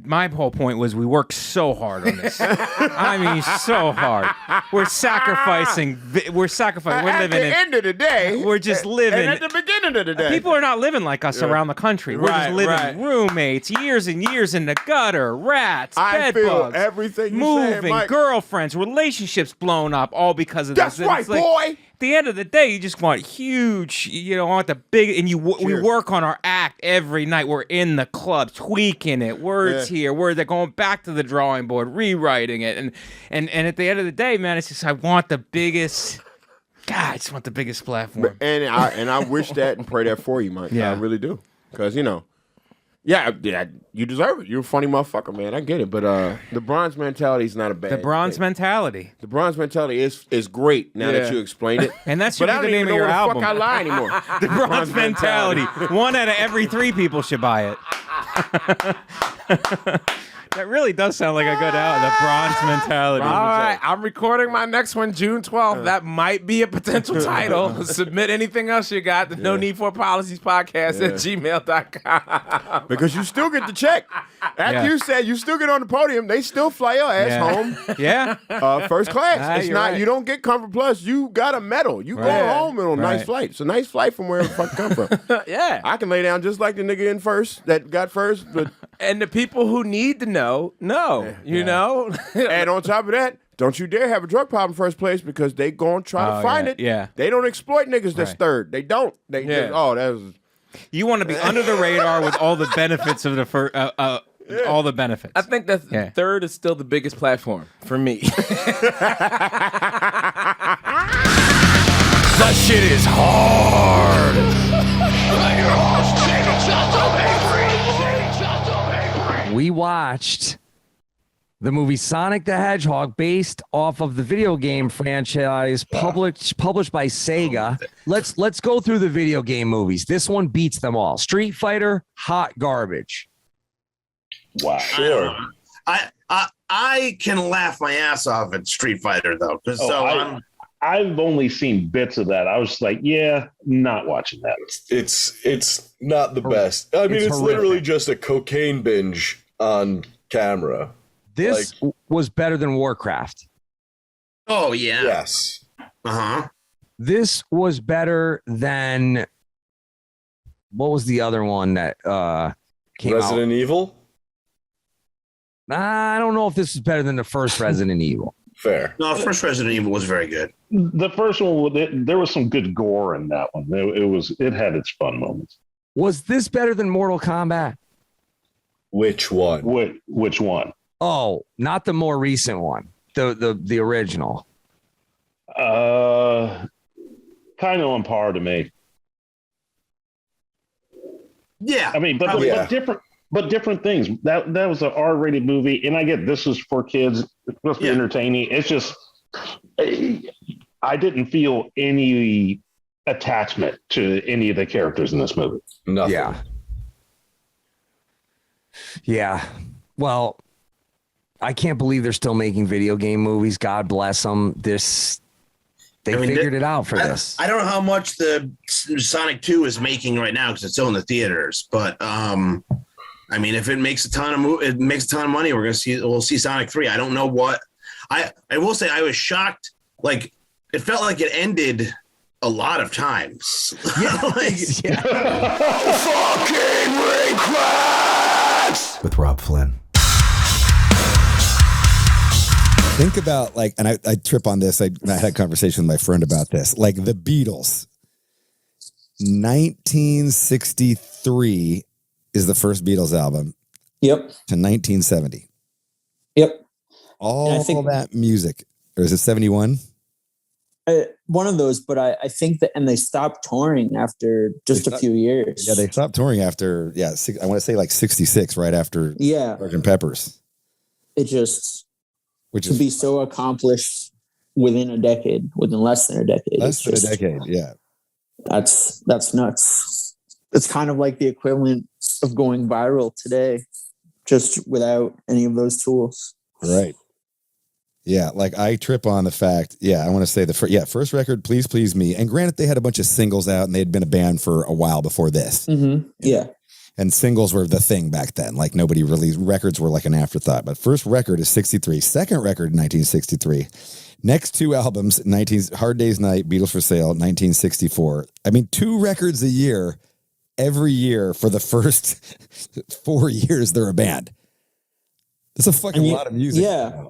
Speaker 10: My whole point was we work so hard on this. I mean, so hard. We're sacrificing. We're sacrificing. We're living.
Speaker 8: At the end of the day,
Speaker 10: we're just living.
Speaker 8: And at the beginning of the day,
Speaker 10: people are not living like us around the country. We're just living roommates, years and years in the gutter, rats, bed bugs,
Speaker 8: everything.
Speaker 10: Moving, girlfriends, relationships blown up, all because of
Speaker 8: this. That's right, boy.
Speaker 10: At the end of the day, you just want huge, want the big, and we work on our act every night. We're in the club, tweaking it, words here, they're going back to the drawing board, rewriting it, and at the end of the day, man, it's just I want the biggest. God, I just want the biggest platform.
Speaker 8: And I wish that and pray that for you, Mike. Yeah, I really do, because Yeah, you deserve it. You're a funny motherfucker, man. I get it. But the bronze mentality is not a bad
Speaker 10: The bronze mentality.
Speaker 8: The bronze mentality is great now that you explained it.
Speaker 10: And that should be the name of your album.
Speaker 8: Fuck I lie anymore.
Speaker 10: The bronze mentality. 1 out of every 3 people should buy it. That really does sound like a good album. The bronze mentality.
Speaker 1: All right, I'm recording my next one June 12th. That might be a potential title. Submit anything else you got. The No Need for Apologies podcast at gmail.com.
Speaker 8: Because you still get the check. After you said you still get on the podium, they still fly your ass home.
Speaker 10: Yeah.
Speaker 8: First class. It's not,
Speaker 10: right.
Speaker 8: You don't get Comfort Plus. You got a medal. You go home on a nice flight. It's a nice flight from wherever the fuck you come from.
Speaker 1: Yeah.
Speaker 8: I can lay down just like the nigga in first that got first. But
Speaker 1: and the people who need to know, you know?
Speaker 8: And on top of that, don't you dare have a drug problem in first place because they gonna try to find it.
Speaker 10: Yeah.
Speaker 8: They don't exploit niggas that's third. They don't. They just, that was...
Speaker 10: You want to be under the radar with all the benefits of the first... all the benefits.
Speaker 1: I think that third is still the biggest platform for me.
Speaker 7: The shit is hard.
Speaker 9: We watched the movie Sonic the Hedgehog based off of the video game franchise published by Sega. Let's go through the video game movies. This one beats them all. Street Fighter, hot garbage.
Speaker 11: Wow. Sure. I can laugh my ass off at Street Fighter though, because
Speaker 24: I've only seen bits of that. I was like, not watching that.
Speaker 25: It's not the best. I mean, it's literally just a cocaine binge on camera.
Speaker 9: This was better than Warcraft.
Speaker 11: Oh yeah.
Speaker 25: Yes.
Speaker 9: This was better than what was the other one that came
Speaker 25: Resident
Speaker 9: out?
Speaker 25: Evil?
Speaker 9: I don't know if this is better than the first Resident Evil.
Speaker 25: Fair.
Speaker 11: No, first Resident Evil was very good.
Speaker 24: The first one, there was some good gore in that one. It had its fun moments.
Speaker 9: Was this better than Mortal Kombat?
Speaker 25: Which one?
Speaker 24: Which one?
Speaker 9: Oh, not the more recent one. The original.
Speaker 24: Kind of on par to me.
Speaker 11: Yeah,
Speaker 24: I mean, but different things. That was an R-rated movie, and I get this is for kids. It's supposed to be entertaining. It's just I didn't feel any attachment to any of the characters in this movie.
Speaker 25: Nothing.
Speaker 9: Yeah. Well, I can't believe they're still making video game movies. God bless them. They figured it out for this.
Speaker 11: I don't know how much the Sonic 2 is making right now because it's still in the theaters. But I mean, if it makes a ton of money, we'll see Sonic 3. I don't know what. I will say I was shocked. Like it felt like it ended a lot of times.
Speaker 7: Fucking ring cracks
Speaker 2: with Rob Flynn. Think about and I trip on this. I had a conversation with my friend about this. Like the Beatles, 1963 is the first Beatles album.
Speaker 13: Yep.
Speaker 2: To 1970.
Speaker 13: Yep.
Speaker 2: All that music, or is it 71?
Speaker 13: One of those, but I think that, and they stopped touring after just a few years.
Speaker 2: Yeah, they stopped touring after, I want to say 66, right after Sgt. Pepper's.
Speaker 13: It just, to be so accomplished within less than a decade.
Speaker 2: Less than a decade, yeah.
Speaker 13: That's nuts. It's kind of like the equivalent of going viral today, just without any of those tools.
Speaker 2: Right. Yeah, I trip on the fact, I want to say first record, Please Please Me. And granted, they had a bunch of singles out and they had been a band for a while before this.
Speaker 13: Mm-hmm. Yeah.
Speaker 2: And singles were the thing back then. Nobody released, records were an afterthought. But first record is 63. Second record, 1963. Next two albums, Hard Day's Night, Beatles for Sale, 1964. I mean, 2 records a year, every year for the first 4 years they're a band. That's a fucking lot of music.
Speaker 13: Yeah.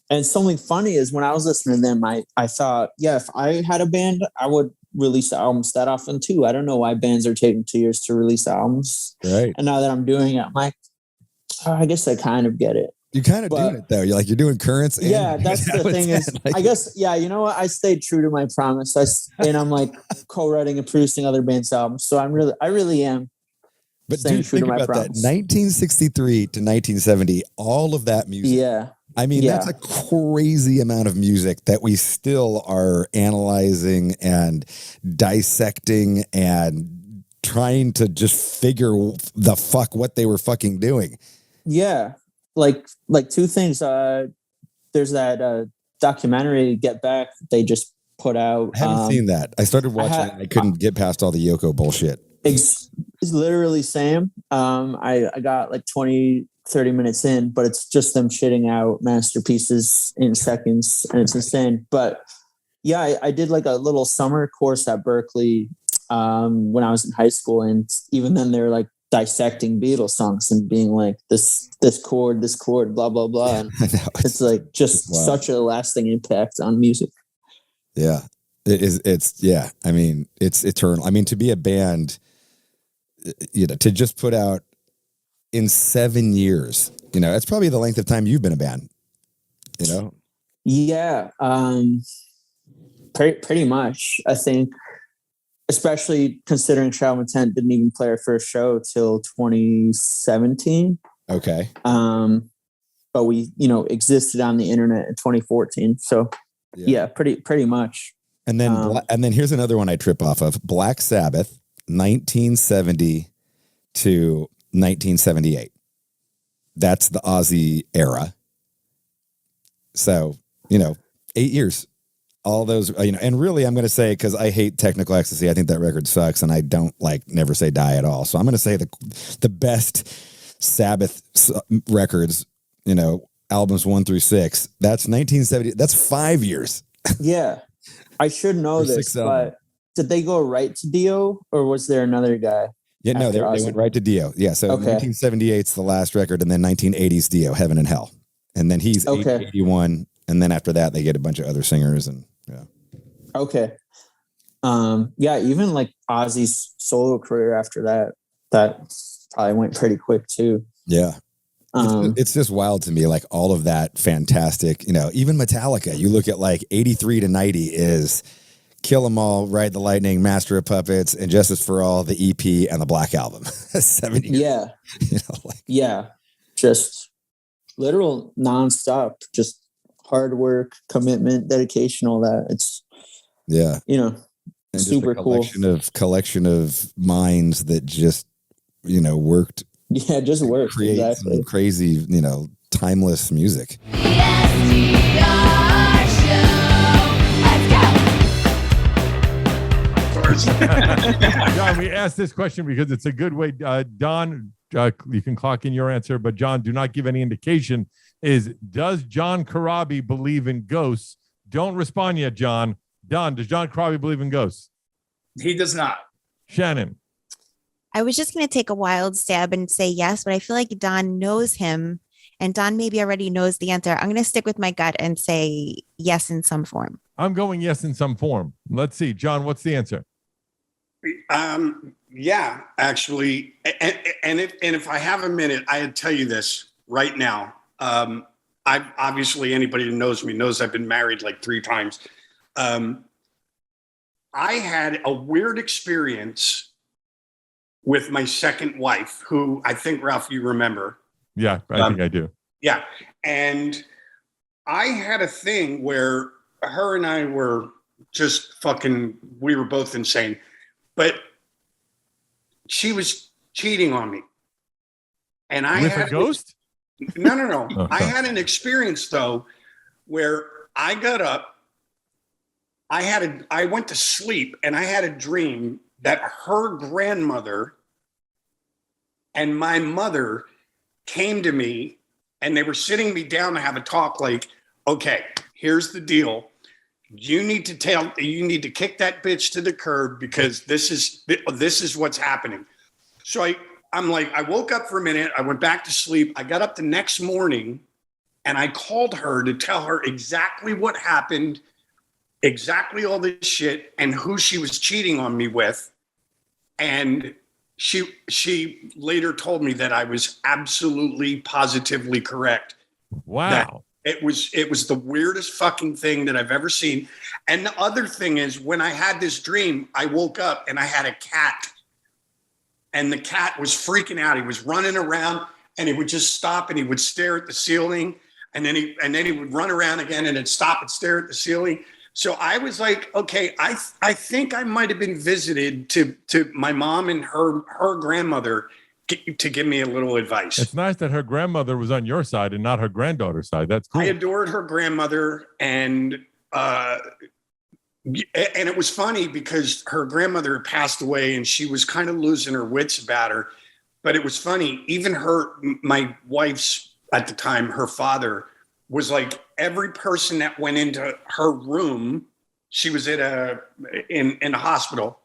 Speaker 13: And something funny is when I was listening to them, I thought, if I had a band, I would release albums that often too. I don't know why bands are taking 2 years to release albums.
Speaker 2: Right.
Speaker 13: And now that I'm doing it, I'm like, I guess I kind of get it.
Speaker 2: You're kind of doing it though. You're doing currents.
Speaker 13: That's the thing is, I guess, you know what? I stayed true to my promise. And I'm co-writing and producing other bands' albums. So I really am.
Speaker 2: But dude, think about that. 1963 to 1970, all of that music.
Speaker 13: Yeah.
Speaker 2: I mean, that's a crazy amount of music that we still are analyzing and dissecting and trying to just figure the fuck what they were fucking doing.
Speaker 13: Yeah. Like 2 things. There's that documentary, Get Back, they just put out.
Speaker 2: I haven't seen that. I started watching it. I couldn't get past all the Yoko bullshit.
Speaker 13: It's literally same. I got 20, 30 minutes in, but it's just them shitting out masterpieces in seconds, and it's insane. But I did a little summer course at Berkeley when I was in high school, and even then they're dissecting Beatles songs and being this chord, blah blah blah. And it's just such a lasting impact on music.
Speaker 2: Yeah, it is. I mean, it's eternal. I mean, to be a band, to just put out in 7 years, that's probably the length of time you've been a band,
Speaker 13: Yeah. Pretty much, I think, especially considering Travel Intent didn't even play our first show till 2017.
Speaker 2: Okay.
Speaker 13: But we, existed on the internet in 2014. So pretty much.
Speaker 2: And then here's another one I trip off of. Black Sabbath, 1970 to 1978. That's the Ozzy era. So, 8 years. All those, and really I'm going to say, because I hate Technical Ecstasy, I think that record sucks, and I don't Never Say Die at all. So I'm going to say the best Sabbath records, albums 1 through 6, that's 1970. That's 5 years.
Speaker 13: Yeah. I should know this, but did they go right to Dio, or was there another guy?
Speaker 2: Yeah, no, they went right to Dio. Yeah, so 1978's the last record, and then 1980's Dio, Heaven and Hell. And then he's 81, And then after that, they get a bunch of other singers and yeah.
Speaker 13: Okay. Yeah, even like Ozzy's solo career after that probably went pretty quick too.
Speaker 2: Yeah. It's just wild to me, like all of that fantastic, even Metallica, you look at like 83 to 90 is Kill 'Em All, Ride the Lightning, Master of Puppets, and Justice for All, the EP, and the Black Album. 7 years.
Speaker 13: Yeah. Yeah. Just literal nonstop, just hard work, commitment, dedication, all that. It's,
Speaker 2: and
Speaker 13: super cool.
Speaker 2: Collection of minds that just, worked.
Speaker 13: Yeah, just worked.
Speaker 2: Create
Speaker 13: Exactly.
Speaker 2: some crazy, timeless music.
Speaker 4: John, we asked this question because it's a good way. Don, you can clock in your answer, but John, do not give any indication. Does John Corabi believe in ghosts? Don't respond yet, John. Don, does John Corabi believe in ghosts?
Speaker 14: He does not.
Speaker 4: Shannon.
Speaker 15: I was just going to take a wild stab and say yes, but I feel like Don knows him, and Don maybe already knows the answer. I'm going to stick with my gut and say yes in some form.
Speaker 4: I'm going yes in some form. Let's see. John, what's the answer?
Speaker 14: Yeah, actually. And if I have a minute, I'd tell you this right now. I obviously, anybody who knows me knows I've been married like 3 times. I had a weird experience with my second wife, who I think, Ralph, you remember.
Speaker 4: Yeah, I think I do.
Speaker 14: Yeah. And I had a thing where her and I were just we were both insane. But she was cheating on me. And I
Speaker 4: had a ghost?
Speaker 14: No.
Speaker 4: Oh,
Speaker 14: I had an experience, though, where I got up, I went to sleep, and I had a dream that her grandmother and my mother came to me, and they were sitting me down to have a talk like, okay, here's the deal. You need to kick that bitch to the curb because this is what's happening. So I woke up for a minute. I went back to sleep. I got up the next morning and I called her to tell her exactly what happened, exactly all this shit, and who she was cheating on me with. And she later told me that I was absolutely positively correct.
Speaker 4: Wow.
Speaker 14: It was the weirdest fucking thing that I've ever seen. And the other thing is, when I had this dream, I woke up and I had a cat. And the cat was freaking out. He was running around and he would just stop and he would stare at the ceiling. And then he would run around again and then stop and stare at the ceiling. So I was like, okay, I think I might have been visited to my mom and her grandmother to give me a little advice.
Speaker 4: It's nice that her grandmother was on your side and not her granddaughter's side. That's cool.
Speaker 14: I adored her grandmother, and it was funny because her grandmother passed away and she was kind of losing her wits about her. But it was funny, even my wife's, at the time, her father was like, every person that went into her room, she was in a hospital.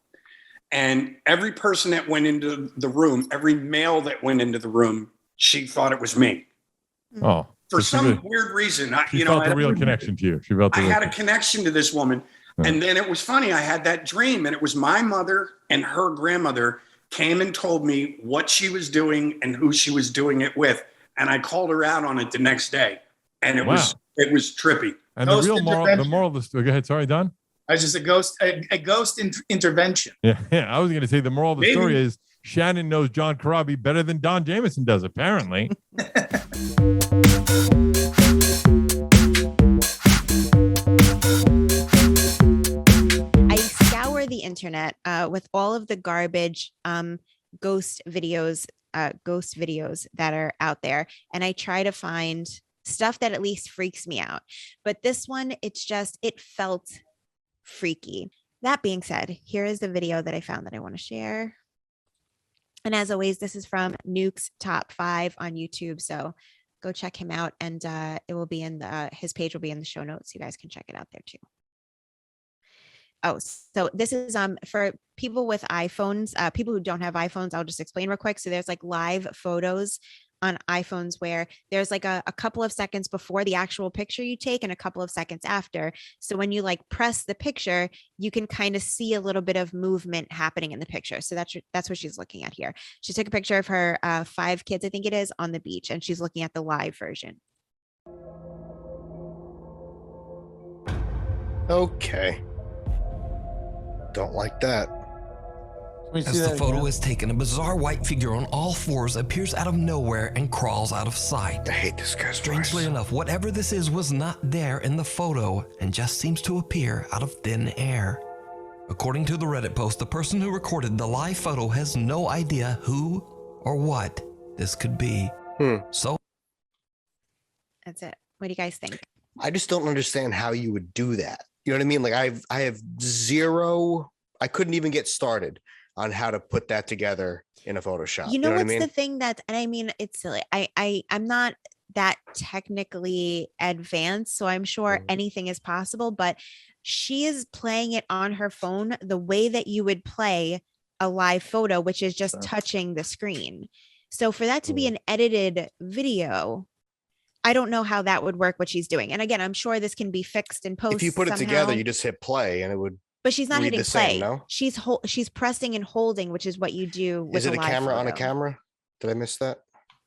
Speaker 14: And every person that went into the room, every male that went into the room, she thought it was me.
Speaker 4: Oh,
Speaker 14: for some weird reason.
Speaker 4: She felt a real connection to you.
Speaker 14: I had a connection to this woman. Yeah. And then it was funny. I had that dream, and it was my mother and her grandmother came and told me what she was doing and who she was doing it with. And I called her out on it the next day. And it was trippy.
Speaker 4: And the moral of the story, go ahead. Sorry, Don.
Speaker 14: I was just a ghost intervention.
Speaker 4: Yeah, I was going to say the moral of the story is Shannon knows John Corabi better than Don Jamieson does, apparently.
Speaker 15: I scour the internet with all of the garbage ghost videos that are out there, and I try to find stuff that at least freaks me out. But this one, it felt freaky. That being said, here is the video that I found that I want to share. And as always, this is from Nuke's Top 5 on YouTube. So go check him out, and it will be in his page will be in the show notes. You guys can check it out there too. Oh, so this is for people with iPhones, people who don't have iPhones. I'll just explain real quick. So there's like live photos on iPhones where there's like a couple of seconds before the actual picture you take and a couple of seconds after. So when you like press the picture, you can kind of see a little bit of movement happening in the picture. So that's what she's looking at here. She took a picture of her 5 kids, I think it is, on the beach, and she's looking at the live version.
Speaker 16: Okay. Don't like that.
Speaker 17: As the photo is taken, a bizarre white figure on all fours appears out of nowhere and crawls out of sight.
Speaker 16: I hate this guy.
Speaker 17: Strangely enough, whatever this is was not there in the photo and just seems to appear out of thin air. According to the Reddit post, the person who recorded the live photo has no idea who or what this could be. So
Speaker 15: that's it. What do you guys think?
Speaker 16: I just don't understand how you would do that. You know what I mean? Like I have zero. I couldn't even get started on how to put that together in a Photoshop.
Speaker 15: You know what's
Speaker 16: what I mean?
Speaker 15: the thing that, and I mean, it's silly. I'm not that technically advanced, so I'm sure anything is possible, but she is playing it on her phone the way that you would play a live photo, which is just touching the screen. So for that to be an edited video, I don't know how that would work, what she's doing. And again, I'm sure this can be fixed in post.
Speaker 16: If you put it
Speaker 15: somehow.
Speaker 16: together, you just hit play and it would.
Speaker 15: But she's not
Speaker 16: read
Speaker 15: hitting
Speaker 16: the same,
Speaker 15: play.
Speaker 16: no?
Speaker 15: She's pressing and holding, which is what you do with
Speaker 16: Is it a
Speaker 15: live
Speaker 16: camera on a
Speaker 15: photo.
Speaker 16: camera? Did I miss that?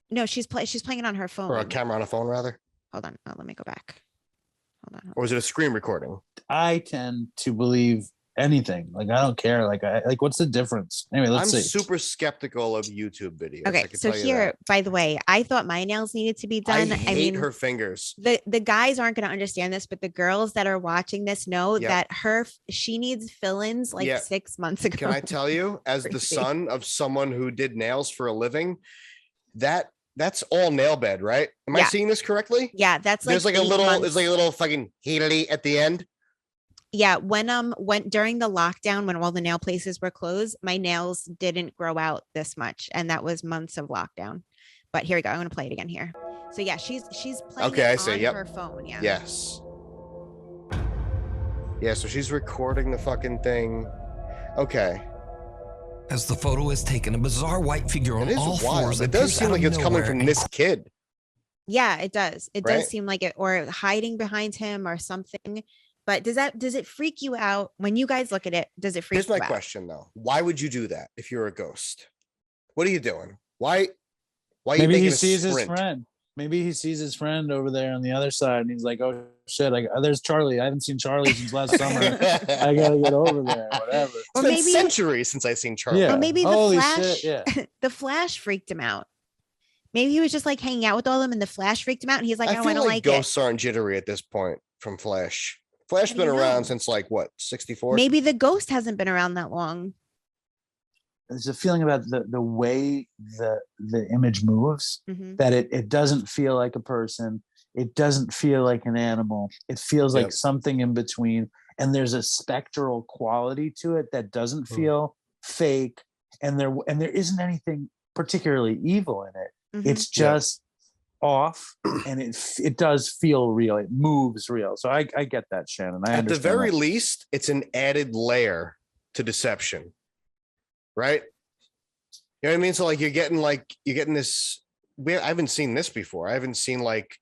Speaker 15: No, she's playing it on her phone.
Speaker 16: Or a camera on a phone, rather?
Speaker 15: Hold on. Oh, let me go back. Hold on.
Speaker 16: Or is it a screen recording?
Speaker 18: I tend to believe anything. Like I don't care. Like what's the difference? Anyway, let's
Speaker 16: I'm
Speaker 18: see.
Speaker 16: super skeptical of YouTube videos.
Speaker 15: Okay, so here, by the way, I thought my nails needed to be done.
Speaker 16: I hate her fingers.
Speaker 15: The guys aren't going to understand this, but the girls that are watching this know that she needs fill-ins like 6 months ago.
Speaker 16: Can I tell you, as the son of someone who did nails for a living, that's all nail bed, right? Am I seeing this correctly?
Speaker 15: Yeah, that's like
Speaker 16: there's like there's like a little fucking healy at the end.
Speaker 15: Yeah, when during the lockdown, when all the nail places were closed, my nails didn't grow out this much, and that was months of lockdown. But here we go. I'm gonna play it again here. So yeah, she's playing on her phone. Yeah.
Speaker 16: Yes. Yeah. So she's recording the fucking thing. Okay.
Speaker 17: as the photo is taken, a bizarre white figure on all fours.
Speaker 16: It does seem like it's coming from this kid.
Speaker 15: Yeah, it does. It does seem like it, or hiding behind him or something. But does it freak you out when you guys look at it? Does it freak you out?
Speaker 16: Here's my question though. Why would you do that if you're a ghost? What are you doing? Why are you
Speaker 18: Maybe
Speaker 16: making
Speaker 18: he
Speaker 16: a
Speaker 18: sees his
Speaker 16: sprint?
Speaker 18: friend. Maybe he sees his friend over there on the other side, and he's like, "Oh shit! There's Charlie. I haven't seen Charlie since last summer. I gotta get over there. Whatever."
Speaker 16: It's been centuries since I've seen Charlie.
Speaker 18: Yeah.
Speaker 15: Or maybe the
Speaker 18: Holy
Speaker 15: Flash.
Speaker 18: shit, yeah.
Speaker 15: The Flash freaked him out. Maybe he was just like hanging out with all of them, and the Flash freaked him out, and he's like, "Oh, I
Speaker 16: feel
Speaker 15: don't like it."
Speaker 16: ghosts aren't jittery at this point from Flash. Flash's been around since like what, 64?
Speaker 15: Maybe the ghost hasn't been around that long.
Speaker 18: There's a feeling about the way the image moves
Speaker 15: Mhm.
Speaker 18: that it doesn't feel like a person. It doesn't feel like an animal. It feels like something in between. And there's a spectral quality to it that doesn't feel fake. And there isn't anything particularly evil in it.
Speaker 15: Mhm.
Speaker 18: It's just off, and it does feel real. It moves real. So I get that, Shannon. I
Speaker 16: At the
Speaker 18: understand
Speaker 16: very
Speaker 18: that.
Speaker 16: least, it's an added layer to deception. Right? You know what I mean? So like you're getting this. I haven't seen this before. I haven't seen like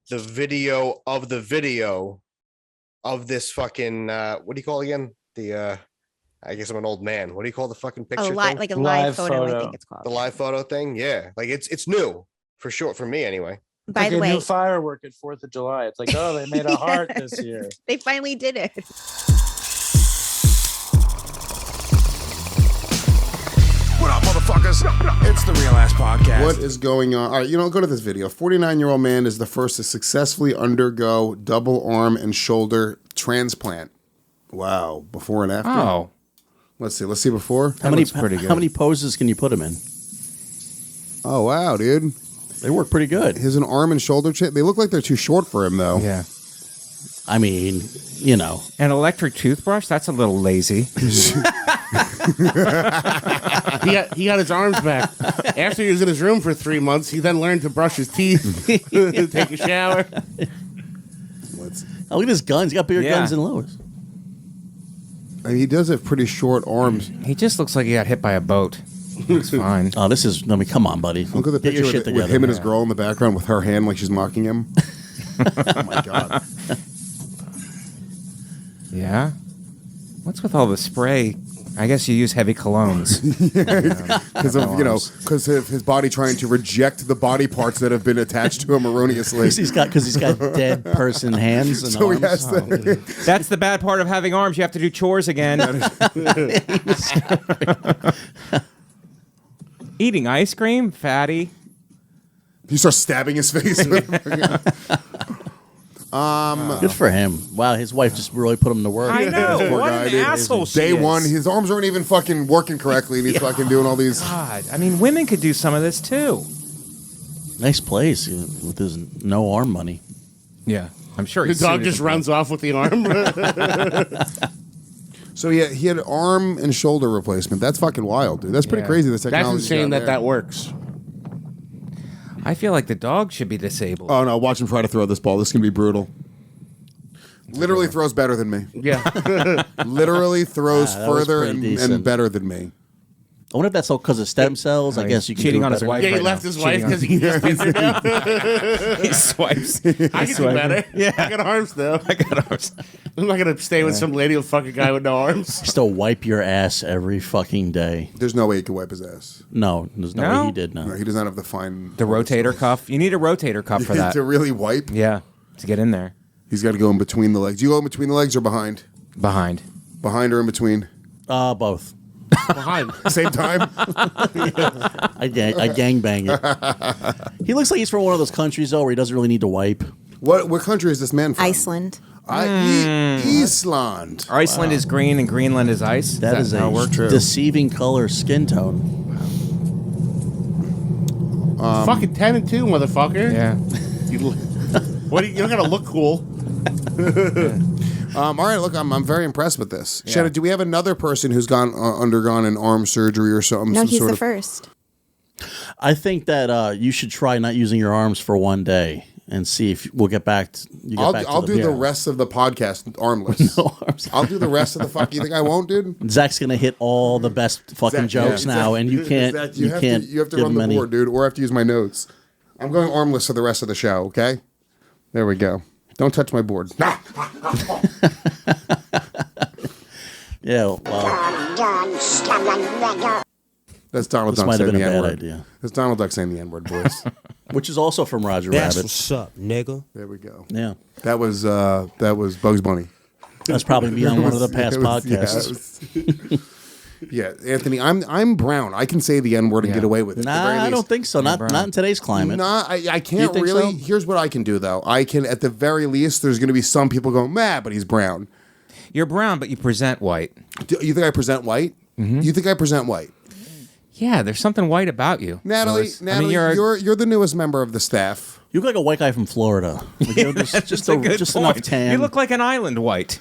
Speaker 16: the video of this fucking what do you call it again? The I guess I'm an old man. What do you call the fucking picture? thing?
Speaker 15: Like a live photo, I think it's called.
Speaker 16: The live photo thing. Yeah. Like it's new for sure for me anyway.
Speaker 15: By
Speaker 18: Like
Speaker 15: the
Speaker 18: a
Speaker 15: way,
Speaker 18: new firework at 4th of July. It's like, oh, they made a heart this year.
Speaker 15: they finally did it.
Speaker 19: What up, motherfuckers? It's the Real Ass Podcast.
Speaker 20: What is going on? All right, go to this video. 49-year-old man is the first to successfully undergo double arm and shoulder transplant. Wow. Before and after?
Speaker 26: Oh.
Speaker 20: Let's see before.
Speaker 26: How many poses can you put him in?
Speaker 20: Oh, wow, dude.
Speaker 26: They work pretty good.
Speaker 20: His an arm and shoulder they look like they're too short for him, though.
Speaker 26: Yeah. I mean, you know.
Speaker 10: An electric toothbrush? That's a little lazy.
Speaker 27: He got his arms back. After he was in his room for 3 months, he then learned to brush his teeth, take a shower.
Speaker 26: Oh, look at his guns. He got bigger guns than Lois.
Speaker 20: He does have pretty short arms.
Speaker 10: He just looks like he got hit by a boat. Looks fine.
Speaker 26: Oh, this is. I mean, come on, buddy.
Speaker 20: Look at the
Speaker 26: Get your
Speaker 20: picture
Speaker 26: shit
Speaker 20: with
Speaker 26: together.
Speaker 20: him and his girl in the background with her hand like she's mocking him. Oh my god.
Speaker 10: Yeah. What's with all the spray? I guess you use heavy colognes.
Speaker 20: Because because of his body trying to reject the body parts that have been attached to him erroneously.
Speaker 26: He's got dead person hands and
Speaker 20: So he
Speaker 26: arms.
Speaker 20: has to-
Speaker 10: That's the bad part of having arms. You have to do chores again. Eating ice cream, fatty.
Speaker 20: He starts stabbing his face.
Speaker 26: Good for him. Wow, his wife just really put him to work.
Speaker 10: I know.
Speaker 20: Poor
Speaker 10: What
Speaker 20: guy,
Speaker 10: an
Speaker 20: dude.
Speaker 10: asshole she
Speaker 20: Day
Speaker 10: is.
Speaker 20: one, his arms aren't even fucking working correctly, and he's fucking doing all these.
Speaker 10: God, I mean, women could do some of this too.
Speaker 26: Nice place with his no arm money.
Speaker 10: Yeah, I'm sure.
Speaker 27: The dog just runs off with the arm.
Speaker 20: So yeah, he had arm and shoulder replacement. That's fucking wild, dude. That's pretty crazy. The technology.
Speaker 27: That's insane that works.
Speaker 10: I feel like the dog should be disabled.
Speaker 20: Oh no! Watch him try to throw this ball. This is gonna be brutal. Literally throws better than me.
Speaker 10: Yeah.
Speaker 20: Literally throws
Speaker 26: that was
Speaker 20: further
Speaker 26: pretty
Speaker 20: and
Speaker 26: decent.
Speaker 20: better than me.
Speaker 26: I wonder if that's all because of stem cells. I guess you can
Speaker 10: cheating
Speaker 26: do it
Speaker 10: on his
Speaker 26: better.
Speaker 10: wife.
Speaker 27: Yeah, he
Speaker 10: right
Speaker 27: left
Speaker 10: now.
Speaker 27: his wife
Speaker 10: Cheating
Speaker 27: because he can just piss her down.
Speaker 10: He swipes.
Speaker 27: I can do better.
Speaker 10: Yeah.
Speaker 27: I got arms though.
Speaker 10: I got arms.
Speaker 27: I'm not gonna stay with some lady who'll fuck a guy with no arms.
Speaker 26: Still wipe your ass every fucking day.
Speaker 20: There's no way he could wipe his ass.
Speaker 26: No, there's no,
Speaker 10: No?
Speaker 26: way he did. No.
Speaker 20: No, he does not have the fine.
Speaker 10: The rotator cuff. You need a rotator cuff for that.
Speaker 20: to really wipe.
Speaker 10: Yeah, to get in there.
Speaker 20: He's got to go in between the legs. Do you go in between the legs or behind?
Speaker 10: Behind.
Speaker 20: Behind or in between?
Speaker 26: Both.
Speaker 27: Behind.
Speaker 20: Same time?
Speaker 26: I gang bang it. He looks like he's from one of those countries though where he doesn't really need to wipe.
Speaker 20: What country is this man from?
Speaker 15: Iceland.
Speaker 20: Iceland.
Speaker 10: Iceland is green and Greenland is ice.
Speaker 26: That is
Speaker 10: how it works?
Speaker 26: a deceiving color skin tone.
Speaker 27: Fucking 10 and 2, motherfucker.
Speaker 10: Yeah.
Speaker 27: You're gonna look cool.
Speaker 20: All right, look, I'm very impressed with this. Yeah. Shannon, do we have another person who's undergone an arm surgery or something?
Speaker 15: No, he's
Speaker 20: sort
Speaker 15: the
Speaker 20: of
Speaker 15: first.
Speaker 26: I think that you should try not using your arms for one day and see if we'll get back.
Speaker 20: I'll do the rest of the podcast armless.
Speaker 26: No arms.
Speaker 20: I'll do the rest of the fuck. You think I won't, dude?
Speaker 26: Zach's gonna hit all the best fucking jokes now, and you can't.
Speaker 20: Zach,
Speaker 26: you can't.
Speaker 20: You have to
Speaker 26: give
Speaker 20: run
Speaker 26: him
Speaker 20: the
Speaker 26: any-
Speaker 20: board, dude, or I have to use my notes. I'm going armless for the rest of the show. Okay. There we go. Don't touch my board.
Speaker 26: Yeah, well,
Speaker 20: that's Donald
Speaker 26: this
Speaker 20: Duck
Speaker 26: might have
Speaker 20: saying
Speaker 26: been
Speaker 20: the
Speaker 26: a bad
Speaker 20: N-word.
Speaker 26: idea.
Speaker 20: That's Donald Duck saying the N-word, boys.
Speaker 26: Which is also from Roger
Speaker 3: That's
Speaker 26: Rabbit.
Speaker 3: what's up, nigga.
Speaker 20: There we go.
Speaker 26: Yeah,
Speaker 20: that was Bugs Bunny.
Speaker 26: That's probably me on one of the past podcasts.
Speaker 20: Yeah, Anthony, I'm brown. I can say the N-word and get away with it. at the very
Speaker 26: Nah, I
Speaker 20: least.
Speaker 26: don't think so. Not in today's climate.
Speaker 20: Nah, I can't
Speaker 26: think
Speaker 20: really.
Speaker 26: so?
Speaker 20: Here's what I can do though. I can, at the very least, there's going to be some people going, "Meh, but he's brown."
Speaker 10: You're brown, but you present white.
Speaker 20: You think I present white?
Speaker 10: Mm-hmm.
Speaker 20: You think I present white?
Speaker 10: Yeah, there's something white about you,
Speaker 20: Natalie,
Speaker 10: I mean,
Speaker 20: you're the newest member of the staff.
Speaker 26: You look like a white guy from Florida. Like, just enough tan.
Speaker 10: You look like an island white.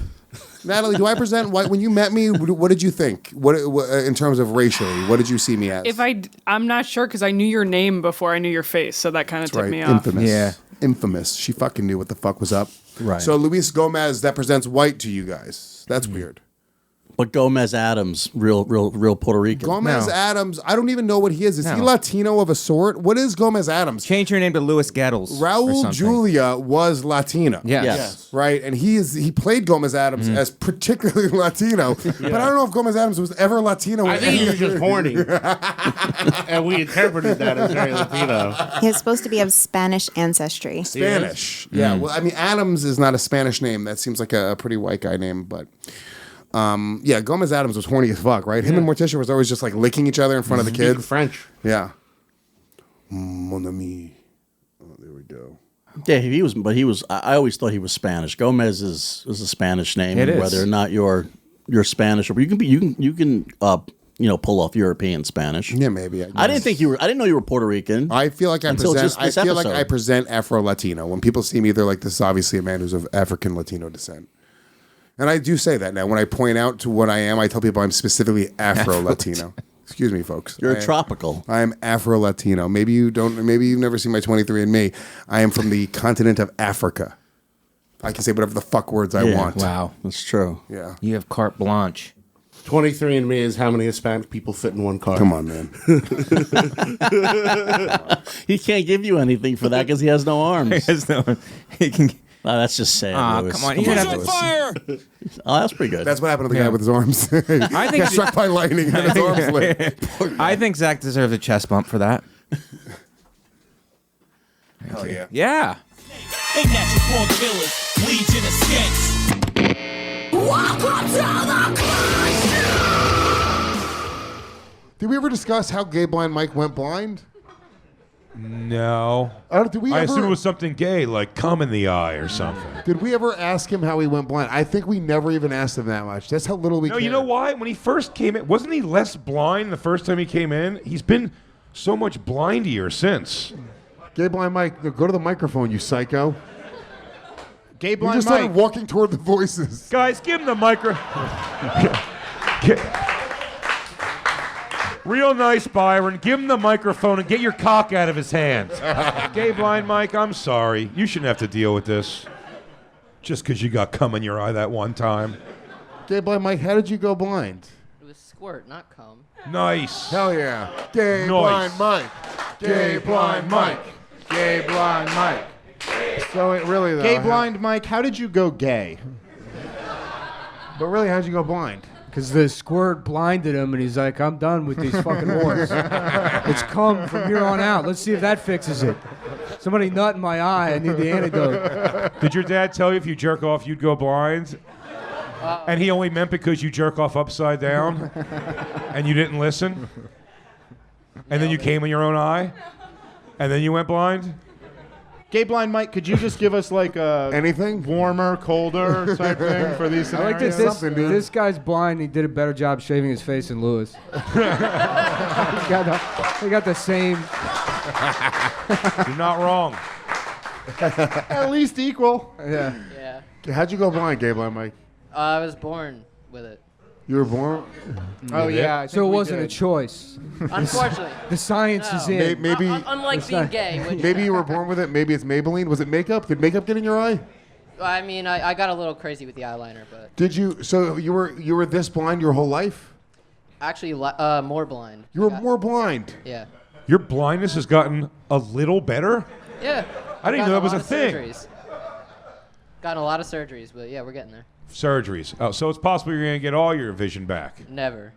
Speaker 20: Natalie, do I present white? When you met me, what did you think? What in terms of racially? What did you see me as?
Speaker 5: I'm not sure because I knew your name before I knew your face, so that kind of took me off.
Speaker 20: Infamous.
Speaker 10: Yeah.
Speaker 20: Infamous. She fucking knew what the fuck was up.
Speaker 26: Right.
Speaker 20: So Luis Gomez, that presents white to you guys. That's weird.
Speaker 26: But Gomez Adams, real Puerto Rican.
Speaker 20: Gomez Adams, I don't even know what he is. Is he Latino of a sort? What is Gomez Adams?
Speaker 10: Change your name to Louis Gettles.
Speaker 20: Raul Julia was Latino.
Speaker 10: Yes.
Speaker 20: Right? And he played Gomez Adams as particularly Latino. But I don't know if Gomez Adams was ever Latino.
Speaker 27: I think he was just horny. And we interpreted that as very Latino.
Speaker 15: He was supposed to be of Spanish ancestry.
Speaker 20: Spanish. Yeah. Well, I mean, Adams is not a Spanish name. That seems like a pretty white guy name, but... yeah, Gomez Adams was horny as fuck, right? Him and Morticia was always just like licking each other in front of the kids.
Speaker 27: French.
Speaker 20: Yeah. Mon ami. Oh, there we go.
Speaker 26: Yeah, he was, but he was. I always thought he was Spanish. Gomez is a Spanish name,
Speaker 10: It is.
Speaker 26: whether or not you're Spanish, or you can pull off European Spanish.
Speaker 20: Yeah, maybe.
Speaker 26: I didn't think you were. I didn't know you were Puerto Rican.
Speaker 20: I feel like I
Speaker 26: until
Speaker 20: present.
Speaker 26: just
Speaker 20: I
Speaker 26: this
Speaker 20: feel like
Speaker 26: episode.
Speaker 20: I present Afro-Latino. When people see me, they're like, "This is obviously a man who's of African Latino descent." And I do say that now. When I point out to what I am, I tell people I'm specifically Afro-Latino. Excuse me, folks.
Speaker 26: You're tropical.
Speaker 20: I am Afro-Latino. Maybe you don't. Maybe you've never seen my 23andMe. I am from the continent of Africa. I can say whatever the fuck words I want.
Speaker 10: Wow.
Speaker 26: That's true.
Speaker 20: Yeah.
Speaker 10: You have carte blanche.
Speaker 27: 23andMe is how many Hispanic people fit in one car.
Speaker 20: Come on, man.
Speaker 26: He can't give you anything for that because he has no arms.
Speaker 10: He has no. He can.
Speaker 26: Oh, that's just sad.
Speaker 10: Aw,
Speaker 26: Louis.
Speaker 10: come on, you're gonna have to-
Speaker 26: Fire! Oh, that's pretty good.
Speaker 20: That's what happened to the guy with his arms.
Speaker 10: I think
Speaker 20: got struck by lightning and his arms lit.
Speaker 10: I think Zach deserves a chest bump for that.
Speaker 20: Hell yeah.
Speaker 10: Yeah.
Speaker 3: Ain't natural born killers, legion of skanks. Welcome to the
Speaker 20: Did we ever discuss how Gay Blind Mike went blind?
Speaker 4: No.
Speaker 20: Did we
Speaker 4: I
Speaker 20: ever-
Speaker 4: assume it was something gay, like cum in the eye or something.
Speaker 20: Did we ever ask him how he went blind? I think we never even asked him that much. That's how little we
Speaker 4: No,
Speaker 20: cared.
Speaker 4: you know why? When he first came in, wasn't he less blind the first time he came in? He's been so much blindier since.
Speaker 20: Gay Blind Mike, go to the microphone, you psycho.
Speaker 6: Gay
Speaker 20: You
Speaker 6: Blind
Speaker 20: just started
Speaker 6: Mike.
Speaker 20: walking toward the voices.
Speaker 4: Guys, give him the micro. Real nice, Byron. Give him the microphone and get your cock out of his hands. Gay Blind Mike, I'm sorry. You shouldn't have to deal with this. Just because you got cum in your eye that one time.
Speaker 20: Gay Blind Mike, how did you go blind?
Speaker 8: It was squirt, not cum.
Speaker 4: Nice.
Speaker 20: Hell yeah. Gay
Speaker 4: Nice.
Speaker 20: Blind Mike. Gay Blind Mike.
Speaker 6: Gay Blind Mike.
Speaker 20: So it really though.
Speaker 6: Gay Blind Mike, how did you go gay?
Speaker 20: But really, how'd you go blind?
Speaker 12: Because the squirt blinded him, and he's like, I'm done with these fucking whores. It's cum from here on out. Let's see if that fixes it. Somebody nut in my eye. I need the antidote.
Speaker 4: Did your dad tell you if you jerk off, you'd go blind? And he only meant because you jerk off upside down? And you didn't listen? And then you came in your own eye? And then you went blind?
Speaker 6: Gay Blind Mike, could you just give us like a
Speaker 20: anything
Speaker 6: warmer, colder type thing for these
Speaker 12: I like
Speaker 6: scenarios?
Speaker 12: this guy's blind. He did a better job shaving his face than Lewis. He got the same.
Speaker 4: You're not wrong.
Speaker 6: At least equal.
Speaker 12: Yeah.
Speaker 8: Yeah.
Speaker 20: How'd you go blind, Gay Blind Mike?
Speaker 8: I was born with it.
Speaker 20: You were born?
Speaker 6: Oh, yeah. I
Speaker 12: So
Speaker 6: think
Speaker 12: it
Speaker 6: we
Speaker 12: wasn't a
Speaker 6: did.
Speaker 12: choice.
Speaker 8: Unfortunately.
Speaker 12: The science is
Speaker 8: No.
Speaker 12: in.
Speaker 20: Maybe.
Speaker 8: Unlike being gay. Which,
Speaker 20: Maybe you were born with it. Maybe it's Maybelline. Was it makeup? Did makeup get in your eye?
Speaker 8: I mean, I got a little crazy with the eyeliner, but
Speaker 20: Did you? So you were this blind your whole life?
Speaker 8: actually more blind.
Speaker 20: You were more blind.
Speaker 8: Yeah.
Speaker 4: Your blindness has gotten a little better?
Speaker 8: Yeah.
Speaker 4: I didn't even know that was a
Speaker 8: Gotten
Speaker 4: thing.
Speaker 8: lot of surgeries. Gotten a lot of surgeries, but yeah, we're getting there.
Speaker 4: Surgeries. Oh, so it's possible you're going to get all your vision back.
Speaker 8: Never.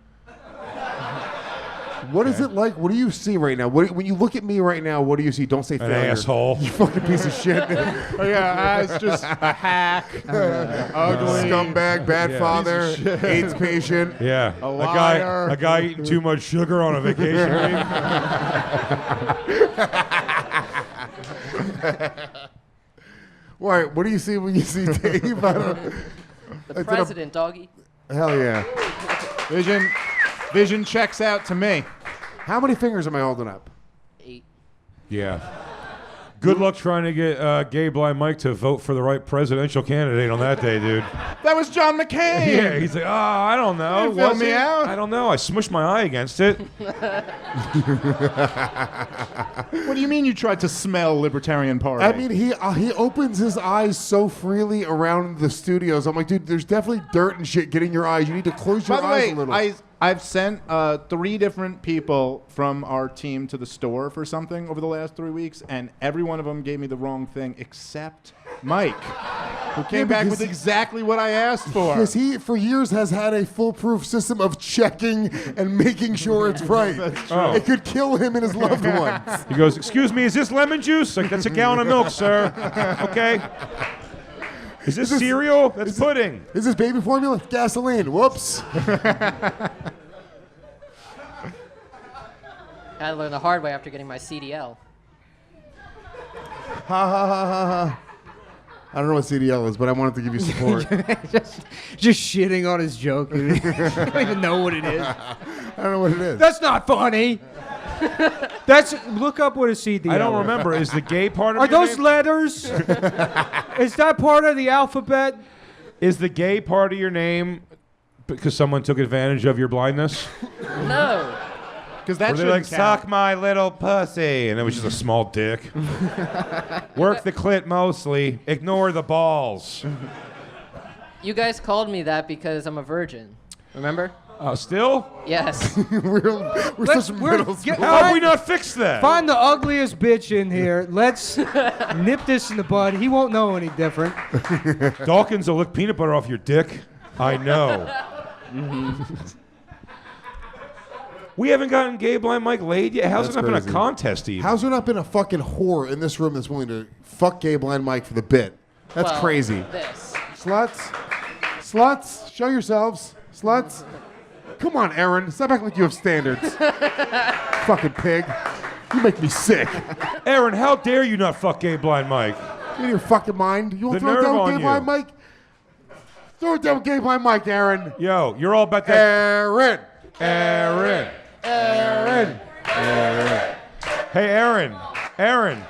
Speaker 20: What is it like? What do you see right now? When you look at me right now, what do you see? Don't say
Speaker 4: An
Speaker 20: failure.
Speaker 4: asshole.
Speaker 20: You fucking piece of shit.
Speaker 6: Oh, yeah, it's just a hack, ugly,
Speaker 20: scumbag, bad
Speaker 4: Yeah.
Speaker 20: father,
Speaker 6: Piece of shit.
Speaker 20: AIDS patient.
Speaker 4: Yeah.
Speaker 6: A
Speaker 4: A guy eating too much sugar on a vacation week.
Speaker 20: Why? What do you see when you see Dave? I don't-
Speaker 8: The president, doggy.
Speaker 20: Hell yeah.
Speaker 6: Vision checks out to me.
Speaker 20: How many fingers am I holding up?
Speaker 8: 8.
Speaker 4: Yeah. Good luck trying to get Gay Blind Mike to vote for the right presidential candidate on that day, dude.
Speaker 6: That was John McCain.
Speaker 4: Yeah, he's like, oh, I don't know.
Speaker 6: You fill
Speaker 4: Was
Speaker 6: me
Speaker 4: it?
Speaker 6: out.
Speaker 4: I don't know. I smushed my eye against it.
Speaker 6: What do you mean you tried to smell Libertarian Party?
Speaker 20: I mean, he opens his eyes so freely around the studios. I'm like, dude, there's definitely dirt and shit getting your eyes. You need to close your
Speaker 6: By the
Speaker 20: eyes
Speaker 6: way,
Speaker 20: a little.
Speaker 6: I've sent 3 different people from our team to the store for something over the last 3 weeks, and every one of them gave me the wrong thing except Mike, who came back with exactly what I asked for.
Speaker 20: Because he, for years, has had a foolproof system of checking and making sure it's right.
Speaker 4: Oh.
Speaker 20: It could kill him and his loved ones.
Speaker 4: He goes, excuse me, is this lemon juice? Like, that's a gallon of milk, sir. Okay. Is this cereal? That's pudding.
Speaker 20: Is this baby formula? Gasoline. Whoops.
Speaker 8: Had to learn the hard way after getting my CDL.
Speaker 20: Ha ha ha ha ha. I don't know what CDL is, but I wanted to give you support.
Speaker 12: just shitting on his joke. You don't even know what it is.
Speaker 20: I don't know what it is.
Speaker 12: That's not funny. Look up what a CD.
Speaker 4: I don't remember. Is the gay part of
Speaker 12: Are
Speaker 4: your
Speaker 12: those
Speaker 4: name?
Speaker 12: letters? Is that part of the alphabet?
Speaker 4: Is the gay part of your name because someone took advantage of your blindness?
Speaker 8: No.
Speaker 6: Because that
Speaker 4: Were they
Speaker 6: shouldn't
Speaker 4: like,
Speaker 6: count.
Speaker 4: suck my little pussy, and it was just a small dick. Work the clit mostly. Ignore the balls.
Speaker 8: You guys called me that because I'm a virgin. Remember?
Speaker 4: Still?
Speaker 8: Yes.
Speaker 27: we're such middle school.
Speaker 4: How have we not fixed that?
Speaker 12: Find the ugliest bitch in here. Let's nip this in the bud. He won't know any different.
Speaker 4: Dawkins will lick peanut butter off your dick. I know. We haven't gotten Gay Blind Mike laid yet. How's
Speaker 20: That's
Speaker 4: it not been a
Speaker 20: crazy.
Speaker 4: contest even?
Speaker 20: How's there not been a fucking whore in this room that's willing to fuck Gay Blind Mike for the bit? That's
Speaker 8: Well,
Speaker 20: crazy.
Speaker 8: This.
Speaker 20: Sluts, show yourselves. Sluts. Come on, Aaron. Stop acting like you have standards. Fucking pig. You make me sick.
Speaker 4: Aaron, how dare you not fuck Gay Blind Mike?
Speaker 20: You in your fucking mind? You want
Speaker 4: The
Speaker 20: to throw it
Speaker 4: nerve
Speaker 20: down with
Speaker 4: on
Speaker 20: Gay
Speaker 4: you.
Speaker 20: Blind Mike? Throw it down with Gay Blind Mike, Aaron.
Speaker 4: Yo, you're all about that.
Speaker 20: Aaron.
Speaker 4: Hey, Aaron,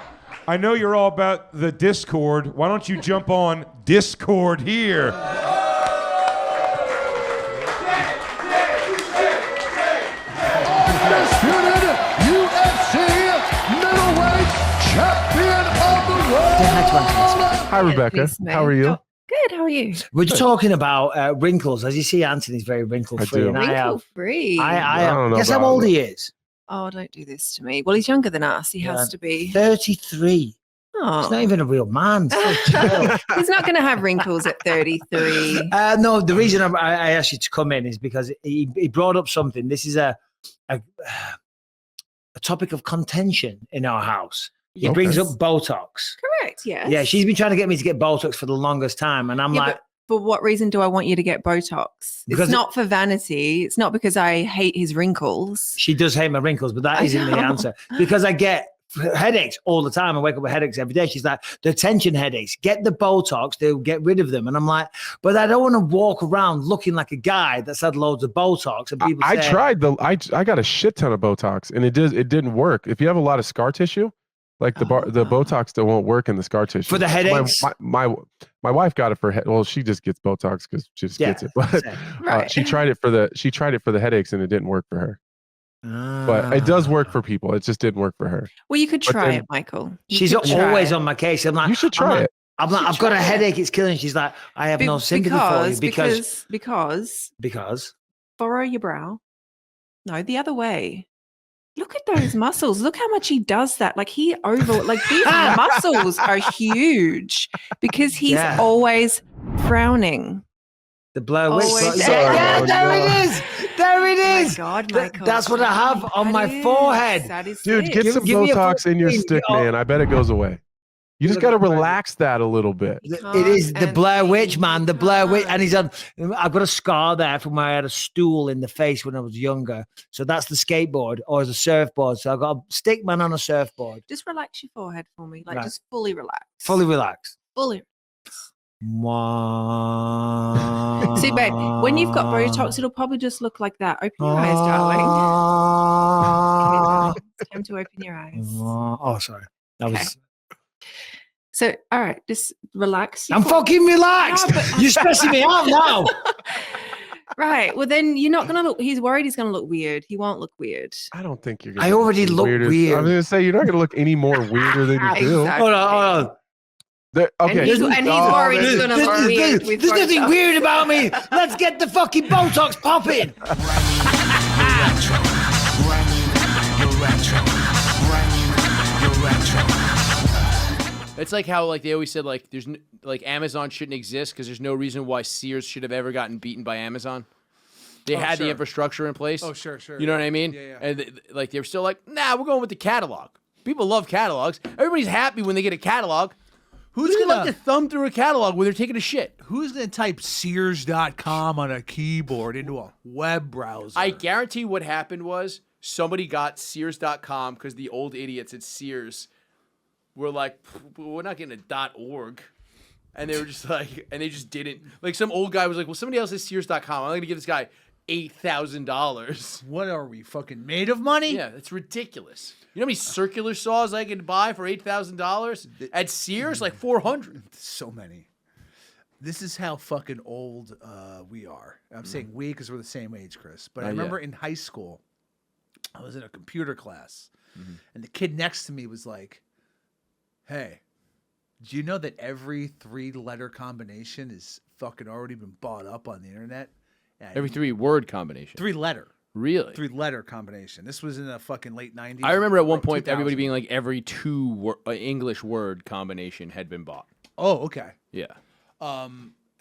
Speaker 4: I know you're all about the Discord. Why don't you jump on Discord here?
Speaker 19: Undisputed UFC middleweight champion of the world.
Speaker 1: Hi, Rebecca. How are you?
Speaker 9: Good. How are you?
Speaker 1: We're just talking about wrinkles. As you see, Anthony's very wrinkle-free. And
Speaker 9: Wrinkle-free.
Speaker 1: I don't know guess how old he is.
Speaker 9: Oh, don't do this to me. Well, he's younger than us. He has to be
Speaker 1: 33.
Speaker 9: Oh.
Speaker 1: He's not even a real man.
Speaker 9: He's not going to have wrinkles at 33.
Speaker 1: No, the reason I asked you to come in is because he brought up something. This is a topic of contention in our house. He brings up Botox.
Speaker 9: Correct. Yes.
Speaker 1: Yeah, she's been trying to get me to get Botox for the longest time, and I'm like,
Speaker 9: but for what reason do I want you to get Botox?
Speaker 1: Because
Speaker 9: it's not for vanity. It's not because I hate his wrinkles.
Speaker 1: she does hate my wrinkles, but that isn't the answer. Because I get headaches all the time. I wake up with headaches every day. She's like, the tension headaches. Get the Botox. They'll get rid of them. And I'm like, but I don't want to walk around looking like a guy that's had loads of Botox. And people
Speaker 21: I
Speaker 1: say,
Speaker 21: tried I got a shit ton of Botox and it didn't work. If you have a lot of scar tissue, like the Botox still won't work in the scar tissue.
Speaker 1: For the headaches?
Speaker 21: My wife got it for well, she just gets Botox because she just gets it. But she tried it for the headaches and it didn't work for her. But it does work for people. It just didn't work for her.
Speaker 9: Well, you could try it, Michael.
Speaker 1: She's always on my case. I'm like,
Speaker 21: you should try it.
Speaker 1: I'm like, I've got a headache. It's killing. She's like, I have no sympathy for you because
Speaker 9: furrow your brow. No, the other way. Look at those muscles. Look how much he does that. Like these muscles are huge because he's always frowning.
Speaker 1: The Blair Witch.
Speaker 9: Always.
Speaker 1: There it is. There it is.
Speaker 9: Oh my God, Michael.
Speaker 1: That's what I have on my forehead.
Speaker 9: That is
Speaker 21: Dude,
Speaker 9: sick.
Speaker 21: get some Botox in your stick, man. I bet it goes away. You just got to relax that a little bit.
Speaker 1: It is the Blair Witch, man. The Blair Witch. And I've got a scar there from where I had a stool in the face when I was younger. So that's the skateboard or the surfboard. So I've got a stick man on a surfboard.
Speaker 9: Just relax your forehead for me. Like
Speaker 1: Right.
Speaker 9: just fully relax.
Speaker 1: Fully relaxed.
Speaker 9: Fully.
Speaker 1: Wow.
Speaker 9: See, babe, when you've got Botox, it'll probably just look like that. Open your eyes, darling. It's time to open your eyes.
Speaker 1: Oh, sorry. That was.
Speaker 9: So, all right, just relax.
Speaker 1: I'm fucking relaxed.
Speaker 9: No, but-
Speaker 1: You're stressing me out now.
Speaker 9: Right. Well, then you're not going to look, he's worried he's going to look weird. He won't look weird.
Speaker 21: I don't think you're
Speaker 1: I already look weird.
Speaker 21: I was going to say, you're not going to look any more weirder than you do.
Speaker 9: Exactly.
Speaker 1: Hold on.
Speaker 21: Okay.
Speaker 9: And he's worried he's going to look weird.
Speaker 1: There's nothing weird about me. Let's get the fucking Botox popping.
Speaker 22: It's like how they always said there's Amazon shouldn't exist because there's no reason why Sears should have ever gotten beaten by Amazon. They had the infrastructure in place.
Speaker 23: Oh, sure.
Speaker 22: You know what I mean?
Speaker 23: Yeah.
Speaker 22: And they were still like, nah, we're going with the catalog. People love catalogs. Everybody's happy when they get a catalog. Who's gonna like to thumb through a catalog when they're taking a shit?
Speaker 23: Who's going to type Sears.com on a keyboard into a web browser?
Speaker 22: I guarantee what happened was somebody got Sears.com because the old idiots at Sears were like, we're not getting a .org. And they were just like, and they just didn't. Like some old guy was like, well, somebody else has Sears.com. I'm going to give this guy $8,000.
Speaker 23: What are we, fucking made of money?
Speaker 22: Yeah, it's ridiculous. You know how many circular saws I could buy for $8,000? At Sears, like 400.
Speaker 23: So many. This is how fucking old we are. I'm saying we because we're the same age, Chris. But I remember in high school, I was in a computer class, and the kid next to me was like, hey, do you know that every 3-letter combination is fucking already been bought up on the internet? Yeah,
Speaker 2: Every 3-word combination.
Speaker 23: 3-letter.
Speaker 2: Really?
Speaker 23: 3-letter combination. This was in the fucking late 90s.
Speaker 2: I remember at one point
Speaker 23: 2000.
Speaker 2: everybody being like every 2 English word combination had been bought.
Speaker 23: Oh, okay.
Speaker 2: Yeah.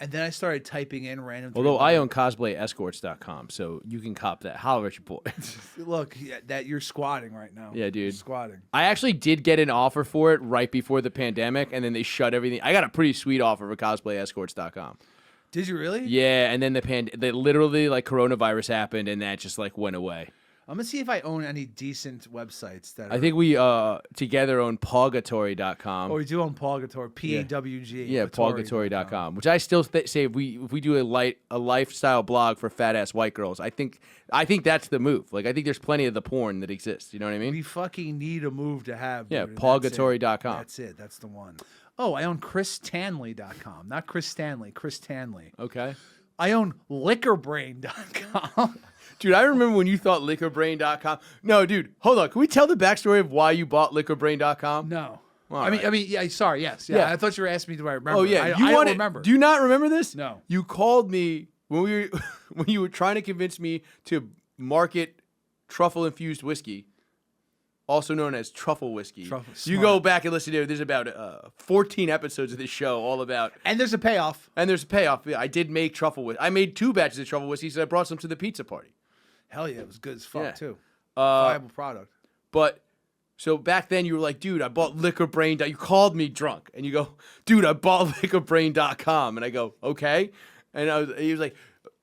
Speaker 23: And then I started typing in random.
Speaker 2: Although I own cosplayescorts.com, so you can cop that. Holler at your boy.
Speaker 23: Look, that you're squatting right now.
Speaker 2: Yeah, dude.
Speaker 23: You're squatting.
Speaker 2: I actually did get an offer for it right before the pandemic, and then they shut everything. I got a pretty sweet offer for cosplayescorts.com.
Speaker 23: Did you really?
Speaker 2: Yeah, and then they literally like coronavirus happened, and that just like went away.
Speaker 23: I'm gonna see if I own any decent websites that.
Speaker 2: I think we together own Pawgatory.com.
Speaker 23: Oh, we do own Pawgatory. PAWG.
Speaker 2: Yeah, Pawgatory.com, which I still say if we do a lifestyle blog for fat ass white girls, I think that's the move. Like I think there's plenty of the porn that exists. You know what I mean?
Speaker 23: We fucking need a move to have.
Speaker 2: Yeah,
Speaker 23: dude,
Speaker 2: Pawgatory.com.
Speaker 23: That's it. That's the one. Oh, I own ChrisTanley.com. Not Chris Stanley. Chris Tanley.
Speaker 2: Okay.
Speaker 23: I own LiquorBrain.com.
Speaker 2: Dude, I remember when you thought LiquorBrain.com. No, dude, hold on. Can we tell the backstory of why you bought LiquorBrain.com?
Speaker 23: No.
Speaker 2: All
Speaker 23: I mean,
Speaker 2: right.
Speaker 23: yeah. Sorry. Yes. Yeah.
Speaker 2: Yeah.
Speaker 23: I thought you were asking me. Do I remember?
Speaker 2: Oh yeah,
Speaker 23: I don't remember.
Speaker 2: Do you not remember this?
Speaker 23: No.
Speaker 2: You called me when we were when you were trying to convince me to market truffle infused whiskey, also known as truffle whiskey. You go back and listen to it. There's about 14 episodes of this show all about.
Speaker 23: And there's a payoff.
Speaker 2: Yeah, I did make truffle whiskey. I made 2 batches of truffle whiskey, so I brought some to the pizza party.
Speaker 23: Hell yeah, it was good as fuck
Speaker 2: Yeah.
Speaker 23: too. Viable product.
Speaker 2: But so back then you were like, dude, I bought LiquorBrain. You called me drunk, and you go, dude, I bought LiquorBrain.com, and I go, okay, and he was like,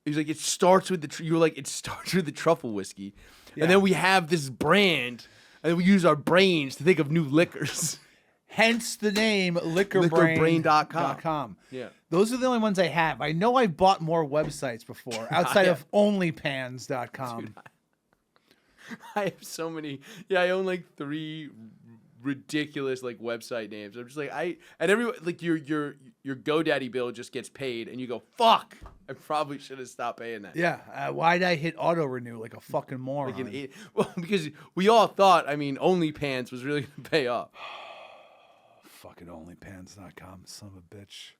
Speaker 2: it starts with the. You were like, it starts with the truffle whiskey, and then we have this brand, and then we use our brains to think of new liquors.
Speaker 23: Hence the name
Speaker 2: LiquorBrain.com.
Speaker 23: Yeah. Those are the only ones I have. I know I've bought more websites before outside of onlypans.com.
Speaker 2: Dude, I have so many. Yeah, I own like 3 ridiculous like website names. I'm just like and everyone like your GoDaddy bill just gets paid, and you go, fuck. I probably should have stopped paying that.
Speaker 23: Yeah. Why'd I hit auto renew like a fucking moron?
Speaker 2: Well, because we all thought, OnlyPans was really gonna pay off.
Speaker 23: Fucking onlypans.com, son of a bitch.